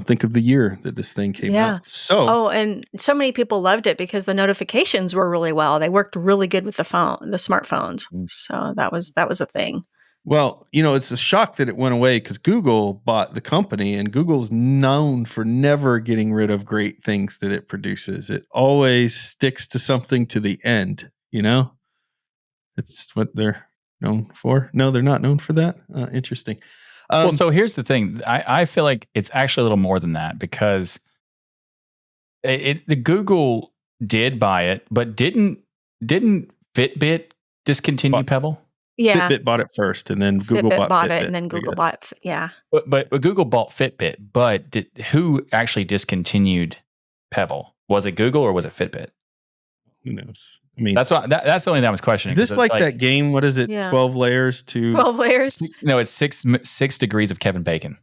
think of the year that this thing came out. So, Oh, and so many people loved it because the notifications were really well. They worked really good with the smartphones. So that was a thing. well, it's a shock that it went away because Google bought the company, and Google's known for never getting rid of great things that it produces. It always sticks to something to the end, It's what they're known for. No, they're not known for that. Interesting. Well, so here's the thing. I feel like it's actually a little more than that because the Google did buy it, but didn't Fitbit discontinue Pebble? Yeah. Fitbit bought it first, and then Google Fitbit bought it, Fitbit. and then Google bought. Yeah. But Google bought Fitbit. But who actually discontinued Pebble? Was it Google or was it Fitbit? Who knows? I mean, that's the only thing I was questioning. Is this like that game? What is it? Yeah. 12 layers to 12 layers? It's six degrees of Kevin Bacon.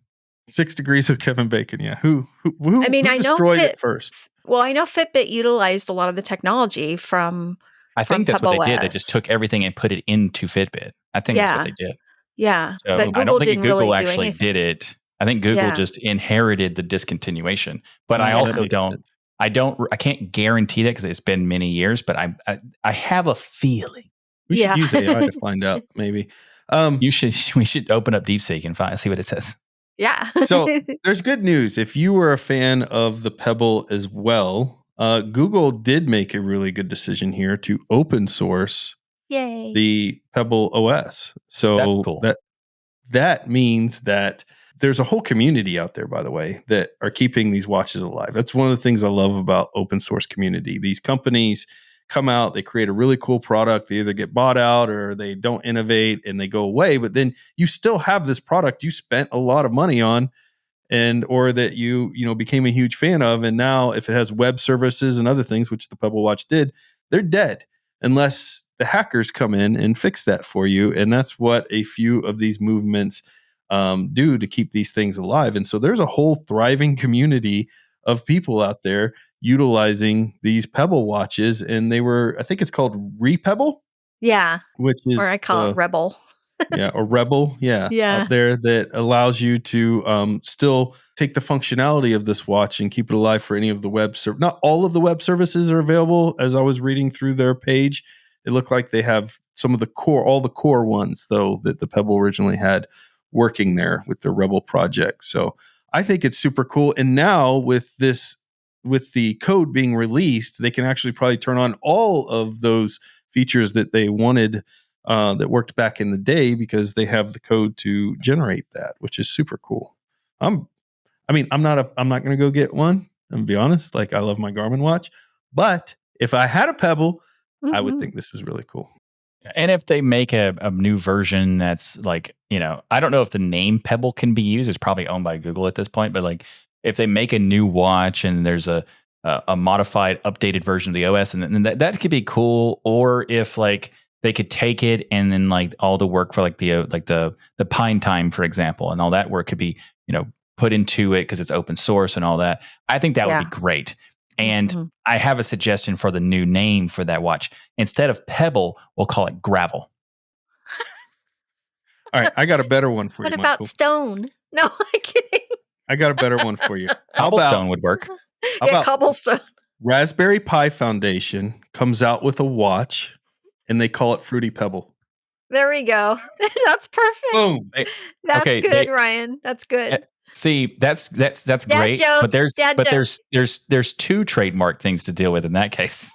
6 degrees of Kevin Bacon. Yeah. Who I mean, I know destroyed it first? Well, I know Fitbit utilized a lot of the technology from. I think that's what they did. They PebbleOS. just took everything and put it into Fitbit. I think that's what they did. Yeah. So But Google I don't think didn't Google really actually do anything. did it. I think Google just inherited the discontinuation. But I Yeah, also that makes don't. sense. I can't guarantee that because it's been many years. But I have a feeling. We should Yeah. use AI to find out, maybe. We should open up DeepSeek and see what it says. Yeah. So there's good news. If you were a fan of the Pebble as well, Google did make a really good decision here to open source Yay. the Pebble OS. So That's cool. that means that there's a whole community out there, by the way, that are keeping these watches alive. That's one of the things I love about open source community. These companies come out, they create a really cool product. They either get bought out or they don't innovate and they go away. But then you still have this product you spent a lot of money on, or that you became a huge fan of. And now if it has web services and other things, which the Pebble Watch did, they're dead unless the hackers come in and fix that for you. And that's what a few of these movements do to keep these things alive. And so there's a whole thriving community of people out there utilizing these Pebble watches. And I think it's called Repebble. Yeah. Which is, or I call it Rebel. Yeah, or Rebel, Yeah. out there that allows you to still take the functionality of this watch and keep it alive for any of the web not all of the web services are available. As I was reading through their page, it looked like they have some of all the core ones, though, that the Pebble originally had working there with the Rebel project. So I think it's super cool. And now with the code being released, they can actually probably turn on all of those features that they wanted that worked back in the day because they have the code to generate that, which is super cool. I'm not going to go get one. I'm gonna be honest. Like, I love my Garmin watch, but if I had a Pebble, I would think this is really cool. And if they make a new version that's like, I don't know if the name Pebble can be used. It's probably owned by Google at this point, but like if they make a new watch and there's a modified, updated version of the OS, and then that could be cool. Or if like they could take it and then like all the work for like the Pine Time, for example, and all that work could be, put into it because it's open source and all that. I think that would be great. And I have a suggestion for the new name for that watch. Instead of Pebble, we'll call it Gravel. All right, I got a better one for What you, about Michael. Stone? No, I'm kidding. I got a better one for you. Cobblestone would work. How about Cobblestone. Raspberry Pi Foundation comes out with a watch, and they call it Fruity Pebble. There we go. That's perfect. Boom. That's good, Ryan. That's good. See, that's great. Joke. But there's two trademark things to deal with in that case.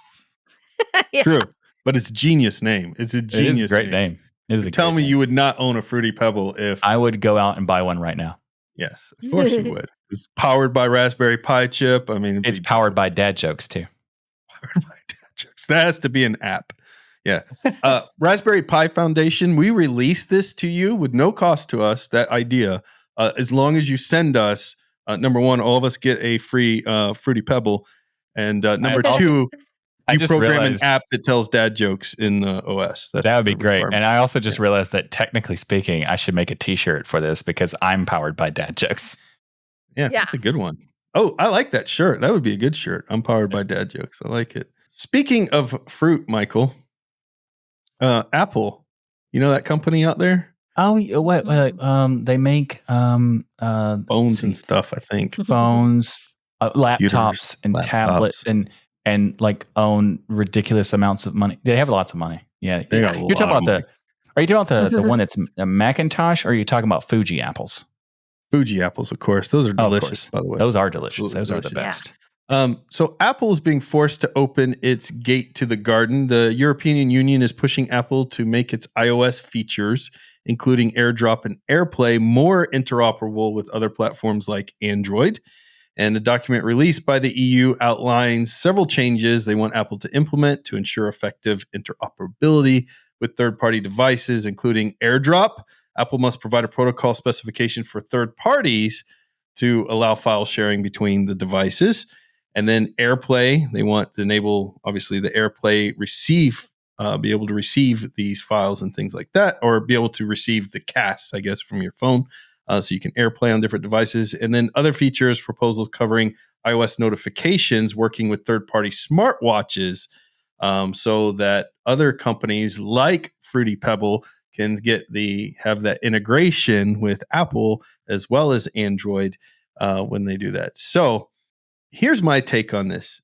Yeah. True, but it's a genius name. It's a genius. It is a great name. It is. Tell me you would not own a Fruity Pebble if I would go out and buy one right now. Yes, of course you would. It's powered by Raspberry Pi chip. I mean, it's powered by dad jokes too. Powered by dad jokes. That has to be an app. Yeah. Raspberry Pi Foundation, we release this to you with no cost to us, that idea, as long as you send us, number one, all of us get a free Fruity Pebble. And number two, I you just program an realized app that tells dad jokes in the OS. That's that would be the great. requirement. And I also just realized that technically speaking, I should make a T-shirt for this because I'm powered by dad jokes. Yeah, Yeah. that's a good one. Oh, I like that shirt. That would be a good shirt. I'm powered by dad jokes. I like it. Speaking of fruit, Michael, Apple, you know that company out there? Oh, what? They make let's Phones and see, stuff, I think. phones, Computers, laptops, and tablet, laptops. and like own ridiculous amounts of money. They have lots of money. Yeah, They got a you're talking lot of about money. Are you talking about the one that's a Macintosh, or are you talking about Fuji apples? Fuji apples, of course. Those are Oh, of delicious, course. by the way. Those are delicious. Absolutely Those are the delicious. best. So Apple is being forced to open its gate to the garden. The European Union is pushing Apple to make its iOS features, including AirDrop and AirPlay, more interoperable with other platforms like Android. And a document released by the EU outlines several changes they want Apple to implement to ensure effective interoperability with third-party devices, including AirDrop. Apple must provide a protocol specification for third parties to allow file sharing between the devices. And then AirPlay, they want to enable, obviously, the AirPlay be able to receive these files and things like that, or be able to receive the casts, I guess, from your phone. So you can AirPlay on different devices. And then other features, proposals covering iOS notifications, working with third-party smartwatches, so that other companies like Fruity Pebble can have that integration with Apple as well as Android when they do that. So here's my take on this.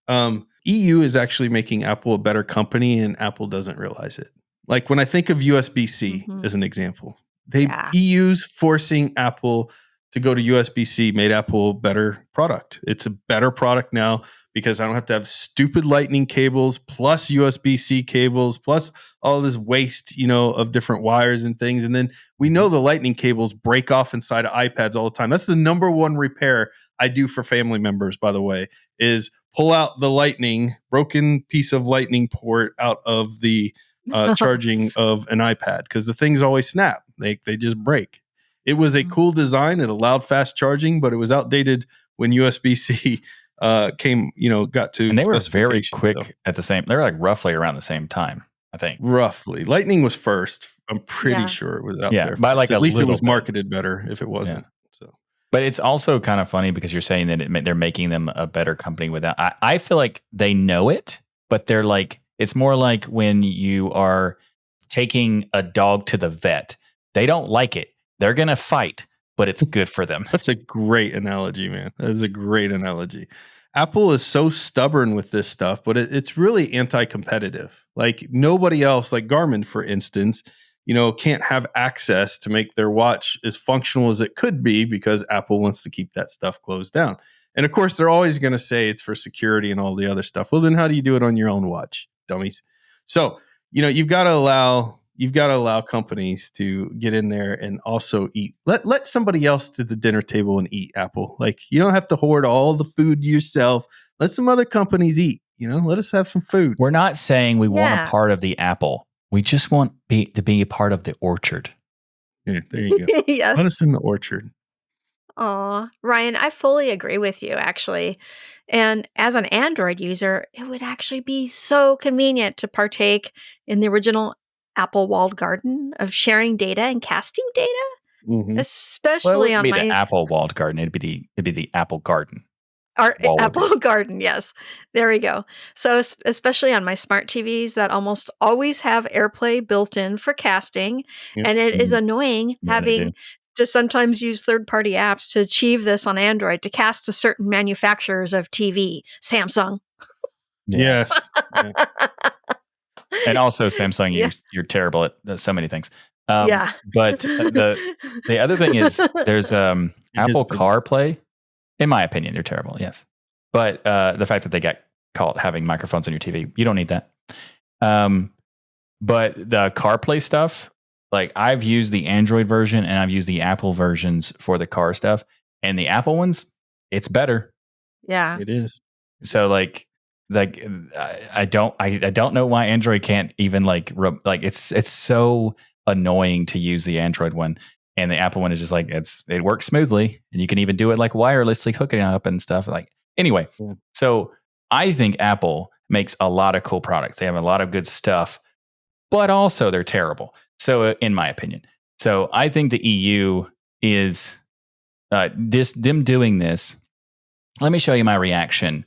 EU is actually making Apple a better company, and Apple doesn't realize it. Like when I think of USB-C as an example, Yeah. EU's forcing Apple to go to USB-C made Apple a better product. It's a better product now because I don't have to have stupid lightning cables plus USB-C cables plus all this waste, of different wires and things. And then we know the lightning cables break off inside of iPads all the time. That's the number one repair I do for family members, by the way, is pull out the broken piece of lightning port out of the charging of an iPad because the things always snap. They just break. It was a cool design. It allowed fast charging, but it was outdated when USB-C got to And they were very specifications. quick at the same. They were like roughly around the same time, I think. Roughly, Lightning was first. I'm pretty sure it was out there. By first. like At a least it little was bit. marketed better. If it wasn't, so. But it's also kind of funny because you're saying that they're making them a better company without. I feel like they know it, but they're like it's more like when you are taking a dog to the vet. They don't like it. They're gonna fight, but it's good for them. That's a great analogy, man. That is a great analogy. Apple is so stubborn with this stuff, but it's really anti-competitive. Like nobody else, like Garmin, for instance, can't have access to make their watch as functional as it could be because Apple wants to keep that stuff closed down. And of course, they're always going to say it's for security and all the other stuff. Well, then how do you do it on your own watch, dummies? So, you've got to allow companies to get in there and also eat. Let somebody else to the dinner table and eat, Apple. Like you don't have to hoard all the food yourself. Let some other companies eat. Let us have some food. We're not saying we want a part of the apple. We just want to be a part of the orchard. Yeah, there you go. Yes. Let us in the orchard. Aw, Ryan, I fully agree with you, actually. And as an Android user, it would actually be so convenient to partake in the original Apple walled garden of sharing data and casting data, Mm-hmm. Well, it especially wouldn't on be my the Apple walled garden. It'd be the Apple garden. our Wall would Apple garden. Yes, there we go. So especially on my smart TVs that almost always have AirPlay built in for casting, Yep. and it is annoying Yeah, they having do. to sometimes use third-party apps to achieve this on Android to cast to certain manufacturers of TV, Samsung. Yeah. Yes. Yeah. And also Samsung, Yeah. you're terrible at so many things. Yeah. But the other thing is there's Apple opinion. CarPlay. In my opinion, you're terrible. Yes, but the fact that they got caught having microphones on your TV, you don't need that. But the CarPlay stuff, like I've used the Android version and I've used the Apple versions for the car stuff, and the Apple ones, it's better. Yeah. It is. So I don't know why Android can't even it's so annoying to use the Android one, and the Apple one is just like it works smoothly, and you can even do it like wirelessly hooking up and stuff. Like anyway, Yeah. so I think Apple makes a lot of cool products. They have a lot of good stuff, but also they're terrible. So, in my opinion, so I think the EU is them doing this. Let me show you my reaction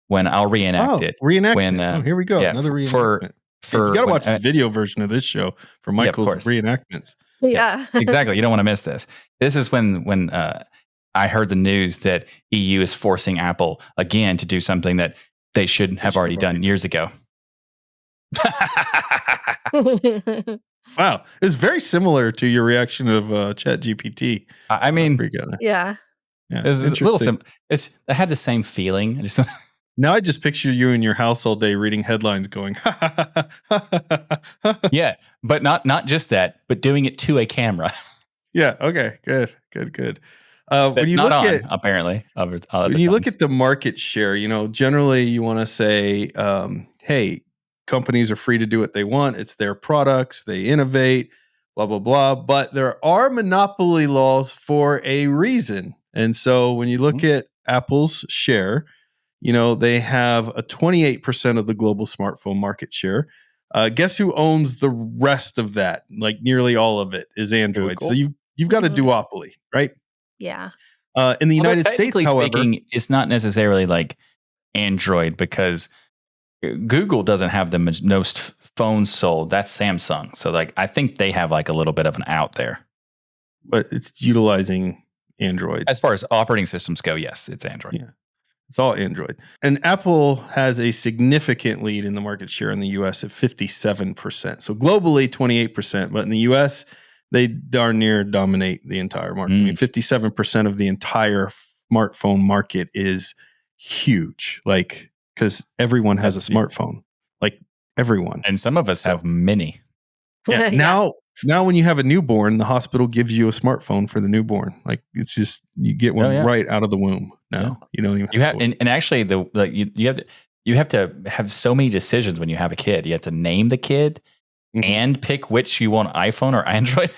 when I'll reenact it. When Reenactment. Here we go. Another reenactment. Hey, you got to watch the video version of this show for Michael's reenactments. Yeah. Yes, exactly. You don't want to miss this. This is when I heard the news that EU is forcing Apple again to do something that they should have already done years ago. Wow. It's very similar to your reaction of ChatGPT. I mean, yeah. It's a little simple. I had the same feeling. Now I just picture you in your house all day reading headlines going, yeah, but not just that, but doing it to a camera. Yeah. Okay. Good. When you look at apparently, when you look at the market share, generally you want to say, hey, companies are free to do what they want. It's their products. They innovate, blah, blah, blah. But there are monopoly laws for a reason. And so when you look at Apple's share, they have a 28% of the global smartphone market share. Guess who owns the rest of that? Like nearly all of it is Android. Google? So you've got a duopoly, right? Yeah. In the United States, however, speaking, it's not necessarily like Android because Google doesn't have the most phones sold. That's Samsung. So like I think they have like a little bit of an out there. But it's utilizing Android. As far as operating systems go, yes, it's Android. Yeah. It's all Android. And Apple has a significant lead in the market share in the US at 57%. So globally, 28%. But in the US, they darn near dominate the entire market. I mean, 57% of the entire smartphone market is huge. Like, because everyone has a smartphone. Like, everyone. And some of us have many. Yeah. Now, when you have a newborn, the hospital gives you a smartphone for the newborn. Like it's just you get one right out of the womb. Now you don't even. Have and actually you have to have so many decisions when you have a kid. You have to name the kid and pick which you want, iPhone or Android.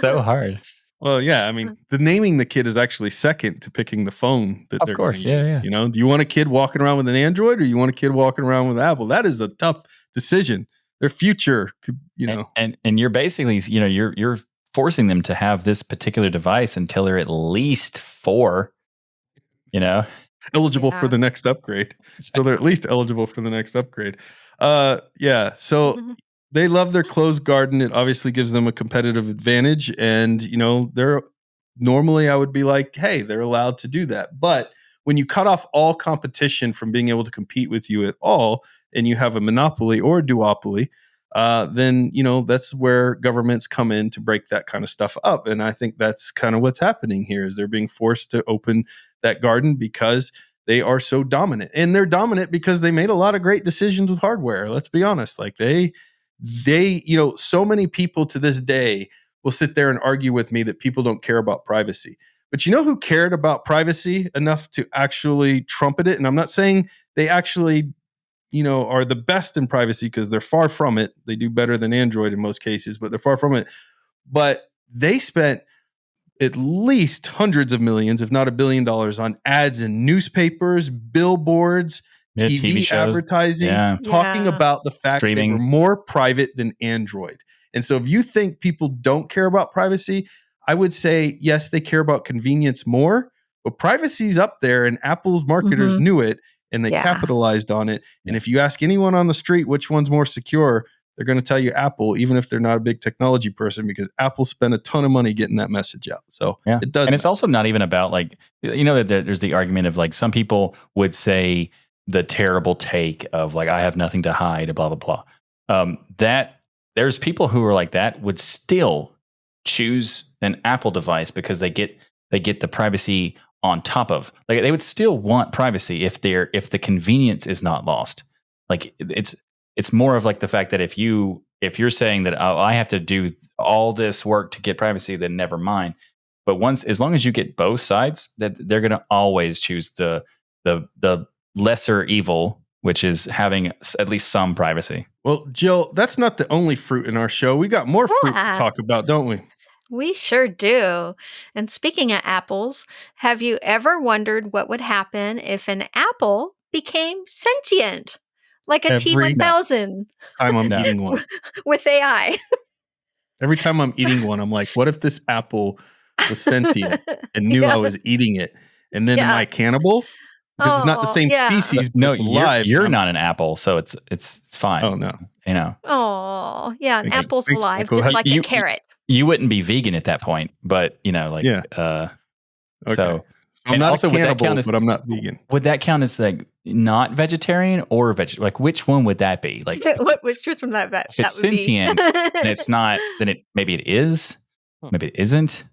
So hard. Well, yeah. I mean, the naming the kid is actually second to picking the phone that they're going to use. Yeah. Do you want a kid walking around with an Android or you want a kid walking around with Apple? That is a tough decision. Their future could, and you're basically, you're forcing them to have this particular device until they're at least 4, eligible for the next upgrade. So they're at least eligible for the next upgrade. So they love their closed garden. It obviously gives them a competitive advantage. And, they're normally I would be like, hey, they're allowed to do that. But when you cut off all competition from being able to compete with you at all, and you have a monopoly or a duopoly, then, that's where governments come in to break that kind of stuff up. And I think that's kind of what's happening here is they're being forced to open that garden because they are so dominant. And they're dominant because they made a lot of great decisions with hardware. Let's be honest. Like they so many people to this day will sit there and argue with me that people don't care about privacy. But you know who cared about privacy enough to actually trumpet it? And I'm not saying they actually are the best in privacy because they're far from it. They do better than Android in most cases, but they're far from it. But they spent at least hundreds of millions, if not $1 billion, on ads in newspapers, billboards, TV advertising, talking about the fact that they were more private than Android. And so if you think people don't care about privacy, I would say, yes, they care about convenience more, but privacy's up there and Apple's marketers knew it. And they capitalized on it. And if you ask anyone on the street which one's more secure, they're going to tell you Apple, even if they're not a big technology person, because Apple spent a ton of money getting that message out. So it does. And it's also not even about that there's the argument of like some people would say the terrible take of like, I have nothing to hide, blah, blah, blah. That there's people who are like that would still choose an Apple device because they get the privacy on top of, like, they would still want privacy if the convenience is not lost. Like it's more of like the fact that if you're saying that I have to do all this work to get privacy, then never mind. But as long as you get both sides, that they're going to always choose the lesser evil, which is having at least some privacy. Well, Jill, that's not the only fruit in our show. We got more fruit to talk about, don't we? We sure do. And speaking of apples, have you ever wondered what would happen if an apple became sentient, like a Every T1000 time I'm No. eating one. with AI. Every time I'm eating one, I'm like, what if this apple was sentient and knew I was eating it? And then am I cannibal? Because it's not the same yeah. species, but No, it's alive. you're not an apple, so it's fine. Oh, no. You know, Oh, yeah. An Thanks. apple's Thanks, alive, Michael. just like a you carrot. you wouldn't be vegan at that point, but Yeah. Okay. so I'm and not also a would that cannibal, count as but I'm not vegan. would that count as like not vegetarian or vegetarian? Like which one would that be? Like Which truth from that if it's would be? sentient and it's not, then maybe it is, maybe it isn't.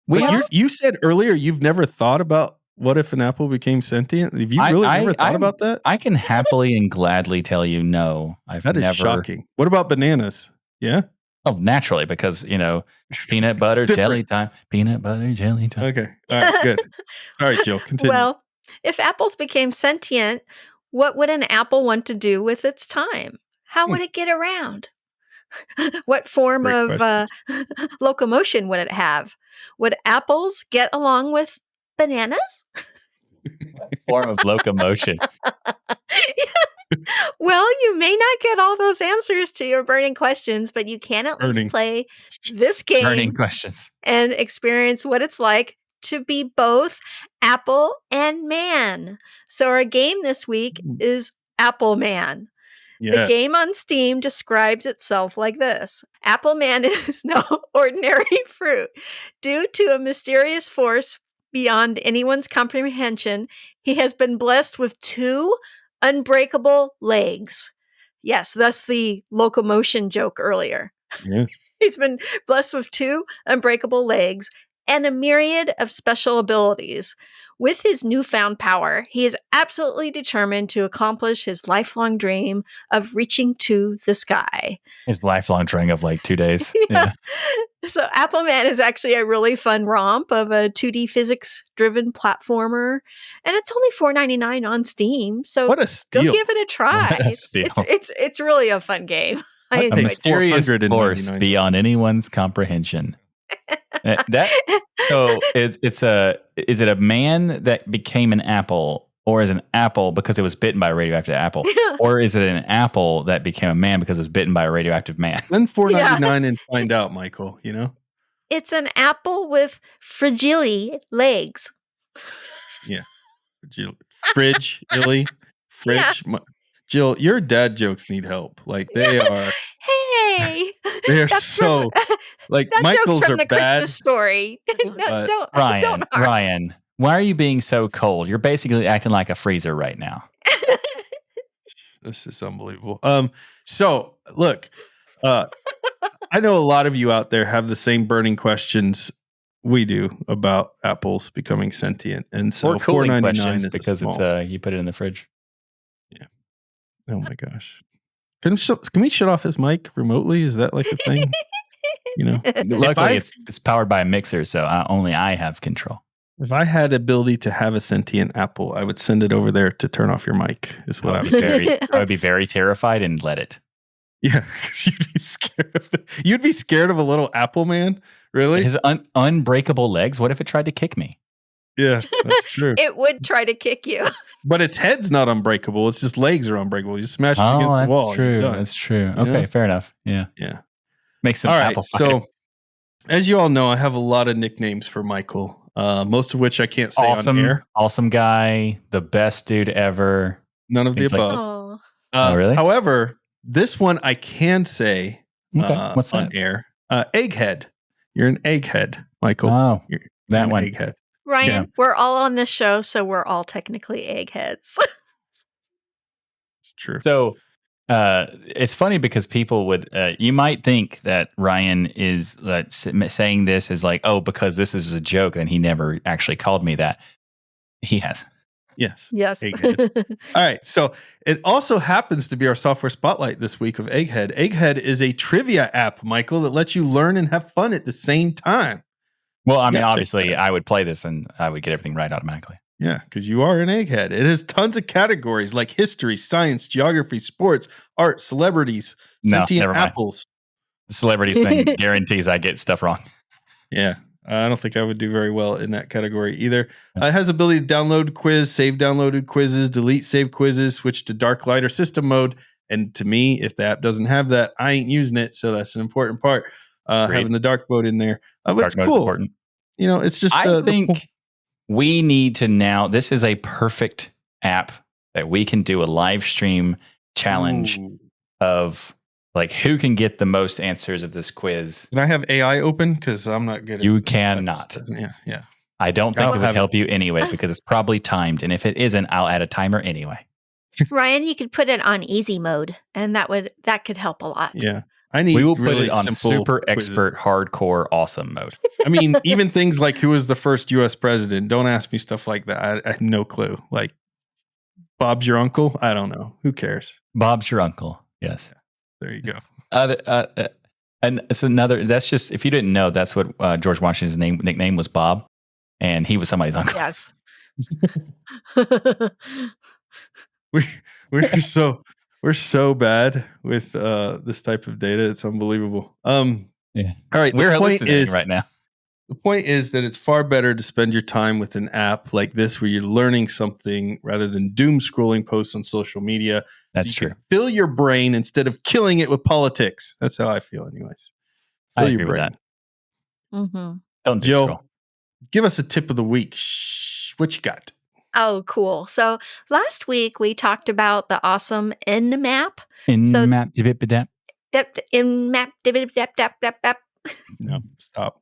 But you said earlier you've never thought about what if an apple became sentient? Have you really never thought about that? I can happily and gladly tell you no. That is shocking. What about bananas? Yeah. Oh, naturally, because peanut butter jelly time. Peanut butter jelly time. Okay. All right. Good. Sorry, Jill. Continue. Well, if apples became sentient, what would an apple want to do with its time? How would it get around? What form Great of locomotion would it have? Would apples get along with bananas? Form of locomotion. Well, you may not get all those answers to your burning questions, but you can at least play this Burning game questions. and experience what it's like to be both apple and man. So our game this week is Apple Man. The game on Steam describes itself like this. Apple Man is no ordinary fruit. Due to a mysterious force beyond anyone's comprehension, he has been blessed with 2 unbreakable legs. Yes, that's the locomotion joke earlier. Yeah. He's been blessed with 2 unbreakable legs and a myriad of special abilities. With his newfound power, he is absolutely determined to accomplish his lifelong dream of reaching to the sky. His lifelong dream of like 2 days. Yeah. So Apple Man is actually a really fun romp of a 2D physics-driven platformer, and it's only $4.99 on Steam. So what a steal! Go give it a try. What a steal. It's really a fun game. I A enjoyed it. mysterious force beyond anyone's comprehension. So is it a man that became an apple, or is it an apple because it was bitten by a radioactive apple, or is it an apple that became a man because it was bitten by a radioactive man? Then $4.99 and find out, Michael. It's an apple with fragile legs. Yeah, fridge. Jill, your dad jokes need help. Like they are. Hey, they're so like that Michael's joke's from are the bad. Christmas story. No, Ryan, why are you being so cold? You're basically acting like a freezer right now. This is unbelievable. So look, I know a lot of you out there have the same burning questions we do about apples becoming sentient, and so or cooling $4.99 questions is because it's you put it in the fridge. Yeah. Oh my gosh. Can we shut off his mic remotely? Is that like a thing? Luckily, it's powered by a mixer, so only I have control. If I had ability to have a sentient apple, I would send it over there to turn off your mic. Is what I would do. I would be very terrified and let it. Yeah, you'd be scared of it. You'd be scared of a little apple man, really? His unbreakable legs. What if it tried to kick me? Yeah, that's true. It would try to kick you. But its head's not unbreakable. It's just legs are unbreakable. You smash it against the wall. That's true. Okay, fair enough. Yeah. Make some apple cider. So, as you all know, I have a lot of nicknames for Michael, most of which I can't say on air. Awesome guy, the best dude ever. None of the above. Really? However, this one I can say What's on air. Egghead. You're an egghead, Michael. Oh, you're one. Egghead. Ryan, we're all on this show, so we're all technically eggheads. It's true. So it's funny because people would, you might think that Ryan is saying this is like, oh, because this is a joke, and he never actually called me that. He has. Yes. Egghead. All right. So it also happens to be our software spotlight this week of Egghead. Egghead is a trivia app, Michael, that lets you learn and have fun at the same time. Well, I mean, obviously, I would play this and I would get everything right automatically. Yeah, because you are an egghead. It has tons of categories like history, science, geography, sports, art, celebrities, sentient apples. The celebrities thing guarantees I get stuff wrong. Yeah. I don't think I would do very well in that category either. It has ability to download quiz, save downloaded quizzes, delete saved quizzes, switch to dark light or system mode. And to me, if the app doesn't have that, I ain't using it. So that's an important part. Having the dark mode in there. But Dark it's mode is cool. important. It's just I think we need to now. This is a perfect app that we can do a live stream challenge of like who can get the most answers of this quiz. Can I have AI open? Because I'm not good at You cannot. Yeah. I don't think it would help you anyway because it's probably timed. And if it isn't, I'll add a timer anyway. Ryan, you could put it on easy mode, and that could help a lot. Yeah. We will put it on super expert, hardcore, awesome mode. I mean, even things like who was the first U.S. president. Don't ask me stuff like that. I have no clue. Like, Bob's your uncle? I don't know. Who cares? Bob's your uncle. Yes. Yeah, there you go. And it's another. That's just if you didn't know, that's what George Washington's nickname was, Bob, and he was somebody's uncle. Yes. We're so bad with this type of data. It's unbelievable. Yeah. All right. We're hallucinating right now. The point is that it's far better to spend your time with an app like this where you're learning something rather than doom scrolling posts on social media. That's true. Fill your brain instead of killing it with politics. That's how I feel, anyways. I agree with that. Mm-hmm. Don't do Jill, scroll. give us a tip of the week. What you got? Oh, cool. So last week we talked about the awesome Nmap. Nmap. Nmap. No, stop.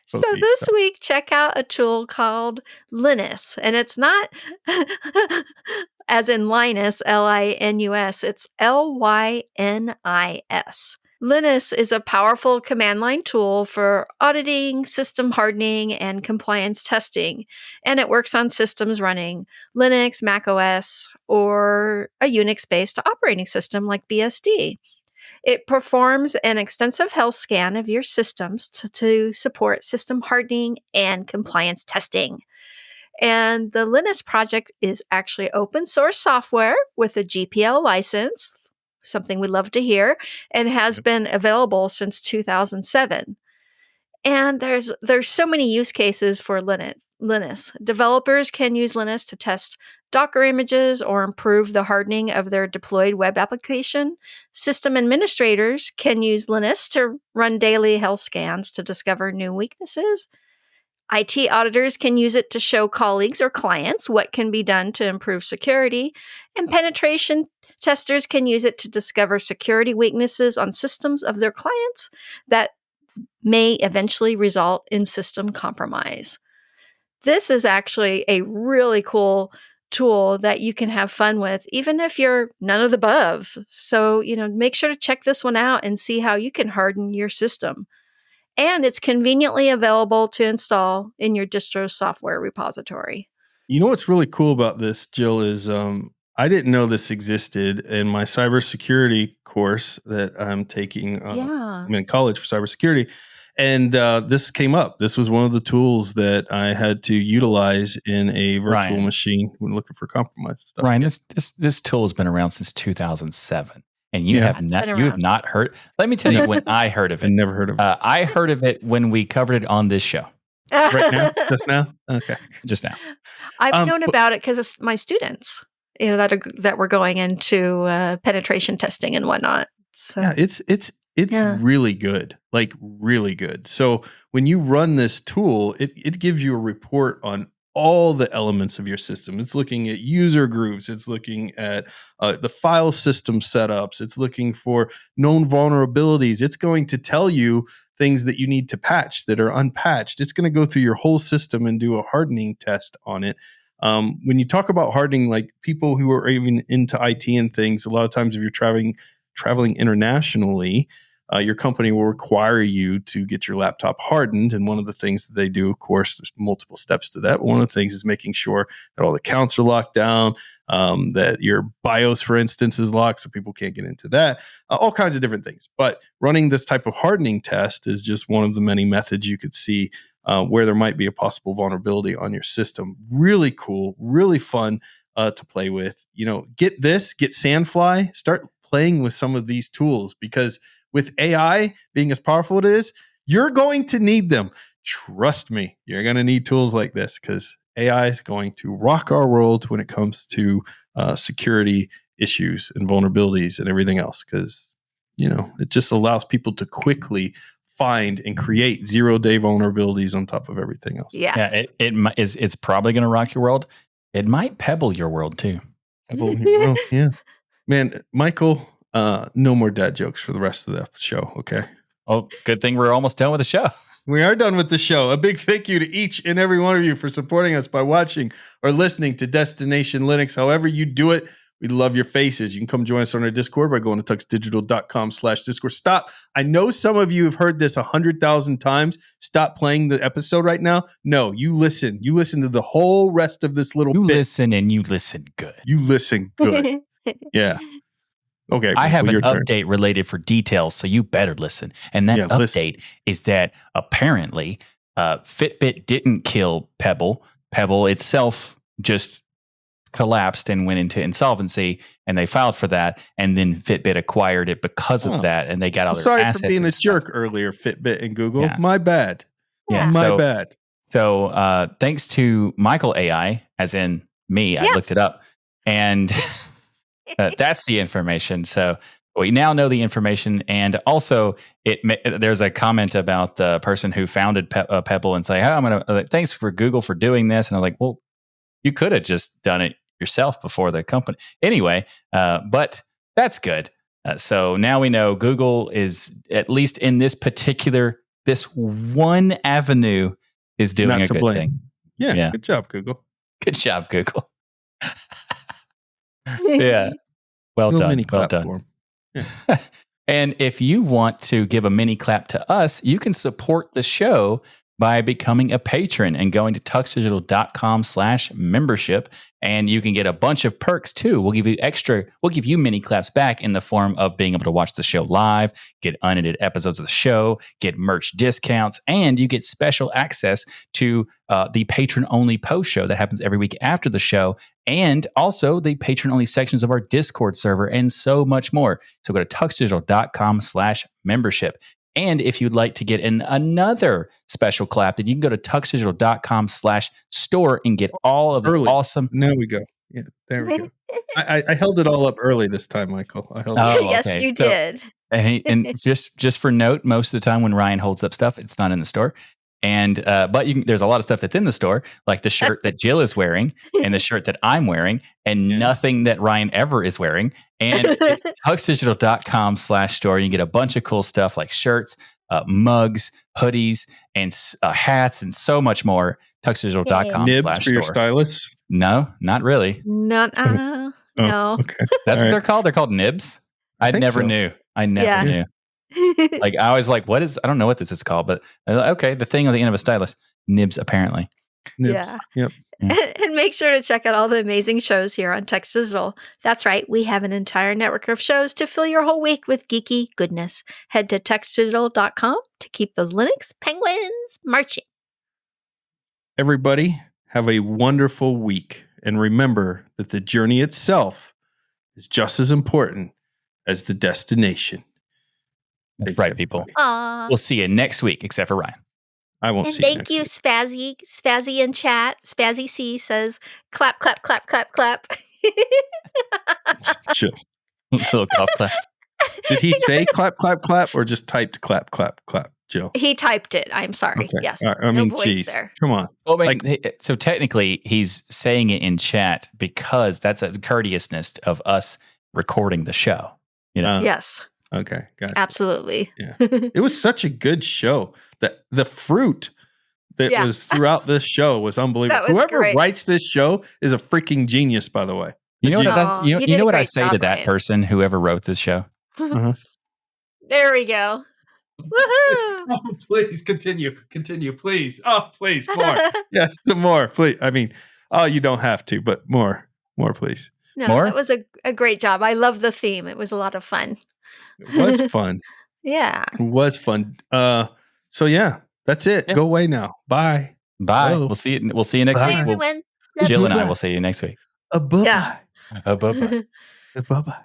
So this week, check out a tool called Lynis. And it's not as in Linus, Linus. It's Lynis. Lynis is a powerful command line tool for auditing, system hardening, and compliance testing. And it works on systems running Linux, Mac OS, or a Unix-based operating system like BSD. It performs an extensive health scan of your systems to support system hardening and compliance testing. And the Lynis project is actually open source software with a GPL license, something we love to hear, and has been available since 2007. And there's so many use cases for Lynis. Developers can use Lynis to test Docker images or improve the hardening of their deployed web application. System administrators can use Lynis to run daily health scans to discover new weaknesses. IT auditors can use it to show colleagues or clients what can be done to improve security. And penetration testers can use it to discover security weaknesses on systems of their clients that may eventually result in system compromise. This is actually a really cool tool that you can have fun with, even if you're none of the above. So, make sure to check this one out and see how you can harden your system. And it's conveniently available to install in your distro software repository. You know what's really cool about this, Jill, is I didn't know this existed in my cybersecurity course that I'm taking. I'm in college for cybersecurity. And this came up. This was one of the tools that I had to utilize in a virtual machine when looking for compromise stuff. Ryan, this tool has been around since 2007. And you have not heard. Let me tell you when I heard of it. I never heard of it. I heard of it when we covered it on this show. Right now? Just now? Okay. Just now. I've known about it because of my students, that were going into penetration testing and whatnot. So. Yeah, it's really good, like really good. So when you run this tool, it gives you a report on all the elements of your system. It's looking at user groups. It's looking at the file system setups. It's looking for known vulnerabilities. It's going to tell you things that you need to patch that are unpatched. It's going to go through your whole system and do a hardening test on it. When you talk about hardening, like people who are even into IT and things, a lot of times if you're traveling internationally, your company will require you to get your laptop hardened. And one of the things that they do, of course, there's multiple steps to that. But one of the things is making sure that all the accounts are locked down, that your BIOS, for instance, is locked so people can't get into that, all kinds of different things. But running this type of hardening test is just one of the many methods you could see where there might be a possible vulnerability on your system. Really cool, really fun to play with. Get Sandfly, start playing with some of these tools because with AI being as powerful as it is, You're going to need them. Trust me, you're going to need tools like this because AI is going to rock our world when it comes to security issues and vulnerabilities and everything else. Because, it just allows people to quickly find and create 0-day vulnerabilities on top of everything else. Yeah. It's probably going to rock your world. It might pebble your world too. Pebble your world, yeah. Man, Michael, no more dad jokes for the rest of the show, okay? Oh, good thing we're almost done with the show. We are done with the show. A big thank you to each and every one of you for supporting us by watching or listening to Destination Linux. However you do it, we love your faces. You can come join us on our Discord by going to tuxdigital.com/Discord. Stop. I know some of you have heard this 100,000 times. Stop playing the episode right now. No, you listen. You listen to the whole rest of this little bit. Listen, and you listen good. You listen good. Yeah. Okay. I have an your turn. update related for details, so you better listen. And that update is that apparently Fitbit didn't kill Pebble. Pebble itself just collapsed and went into insolvency, and they filed for that. And then Fitbit acquired it because of that, and they got all their assets. Sorry for being a jerk earlier, Fitbit and Google. Yeah. My bad. Yeah. My bad. So thanks to Michael AI, as in me, I looked it up, and that's the information. So we now know the information, and also there's a comment about the person who founded Pebble and say, "Hey, I'm gonna thanks for Google for doing this," and I'm like, "Well, you could have just done it yourself before the company." Anyway, but that's good. So now we know Google is, at least in this one avenue, is doing a good thing. Yeah. Good job, Google. Good job, Google. Yeah. Well done. Well done. Yeah. And if you want to give a mini clap to us, you can support the show by becoming a patron and going to tuxdigital.com/membership. And you can get a bunch of perks too. We'll give you mini claps back in the form of being able to watch the show live, get unedited episodes of the show, get merch discounts, and you get special access to the patron-only post show that happens every week after the show, and also the patron-only sections of our Discord server, and so much more. So go to tuxdigital.com/membership. And if you'd like to get another special clap, then you can go to tuxdigital.com/store and get all of the awesome. There we go. Yeah, there we go. I held it all up early this time, Michael. I held it up. Yes, you did. And just for note, most of the time when Ryan holds up stuff, it's not in the store. And but there's a lot of stuff that's in the store, like the shirt that Jill is wearing and the shirt that I'm wearing, and nothing that Ryan ever is wearing. And it's tuxdigital.com/store. You can get a bunch of cool stuff like shirts, mugs, hoodies, and hats, and so much more. tuxdigital.com/store. Nibs for your stylus? No, not really. No. Okay. That's what they're called. They're called nibs. I never knew. Knew. Like I was like, I don't know what this is called, but okay, the thing on the end of a stylus, nibs apparently. Nibs. Yeah. Yep. And make sure to check out all the amazing shows here on Tux Digital. That's right, we have an entire network of shows to fill your whole week with geeky goodness. Head to tuxdigital.com to keep those Linux penguins marching. Everybody, have a wonderful week, and remember that the journey itself is just as important as the destination. That's right, people. Aww. We'll see you next week, except for Ryan. I won't see you next week. Spazzy. Spazzy in chat. Spazzy C says, clap, clap, clap, clap, clap. Chill. Little cough claps. Did he say clap, clap, clap, or just typed clap, clap, clap, Jill? He typed it. I'm sorry. Okay. Yes. I mean, geez. Come on. Well, so technically, he's saying it in chat because that's a courteousness of us recording the show. Yes. Okay, got it. Absolutely. Yeah. It was such a good show. The fruit that was throughout this show was unbelievable. Whoever writes this show is a freaking genius, by the way. You know what I say to that person, whoever wrote this show? There we go. Woohoo! Oh, please continue, please. Oh, please, more. Yes, some more, please. I mean, you don't have to, but more, please. No, more? That was a great job. I love the theme. It was a lot of fun. It was fun. Yeah. It was fun. So yeah, that's it. Yeah. Go away now. Bye. Bye. We'll see you next week. Everyone. Jill and I will see you next week. Bye-bye. Bye-bye. Bye-bye.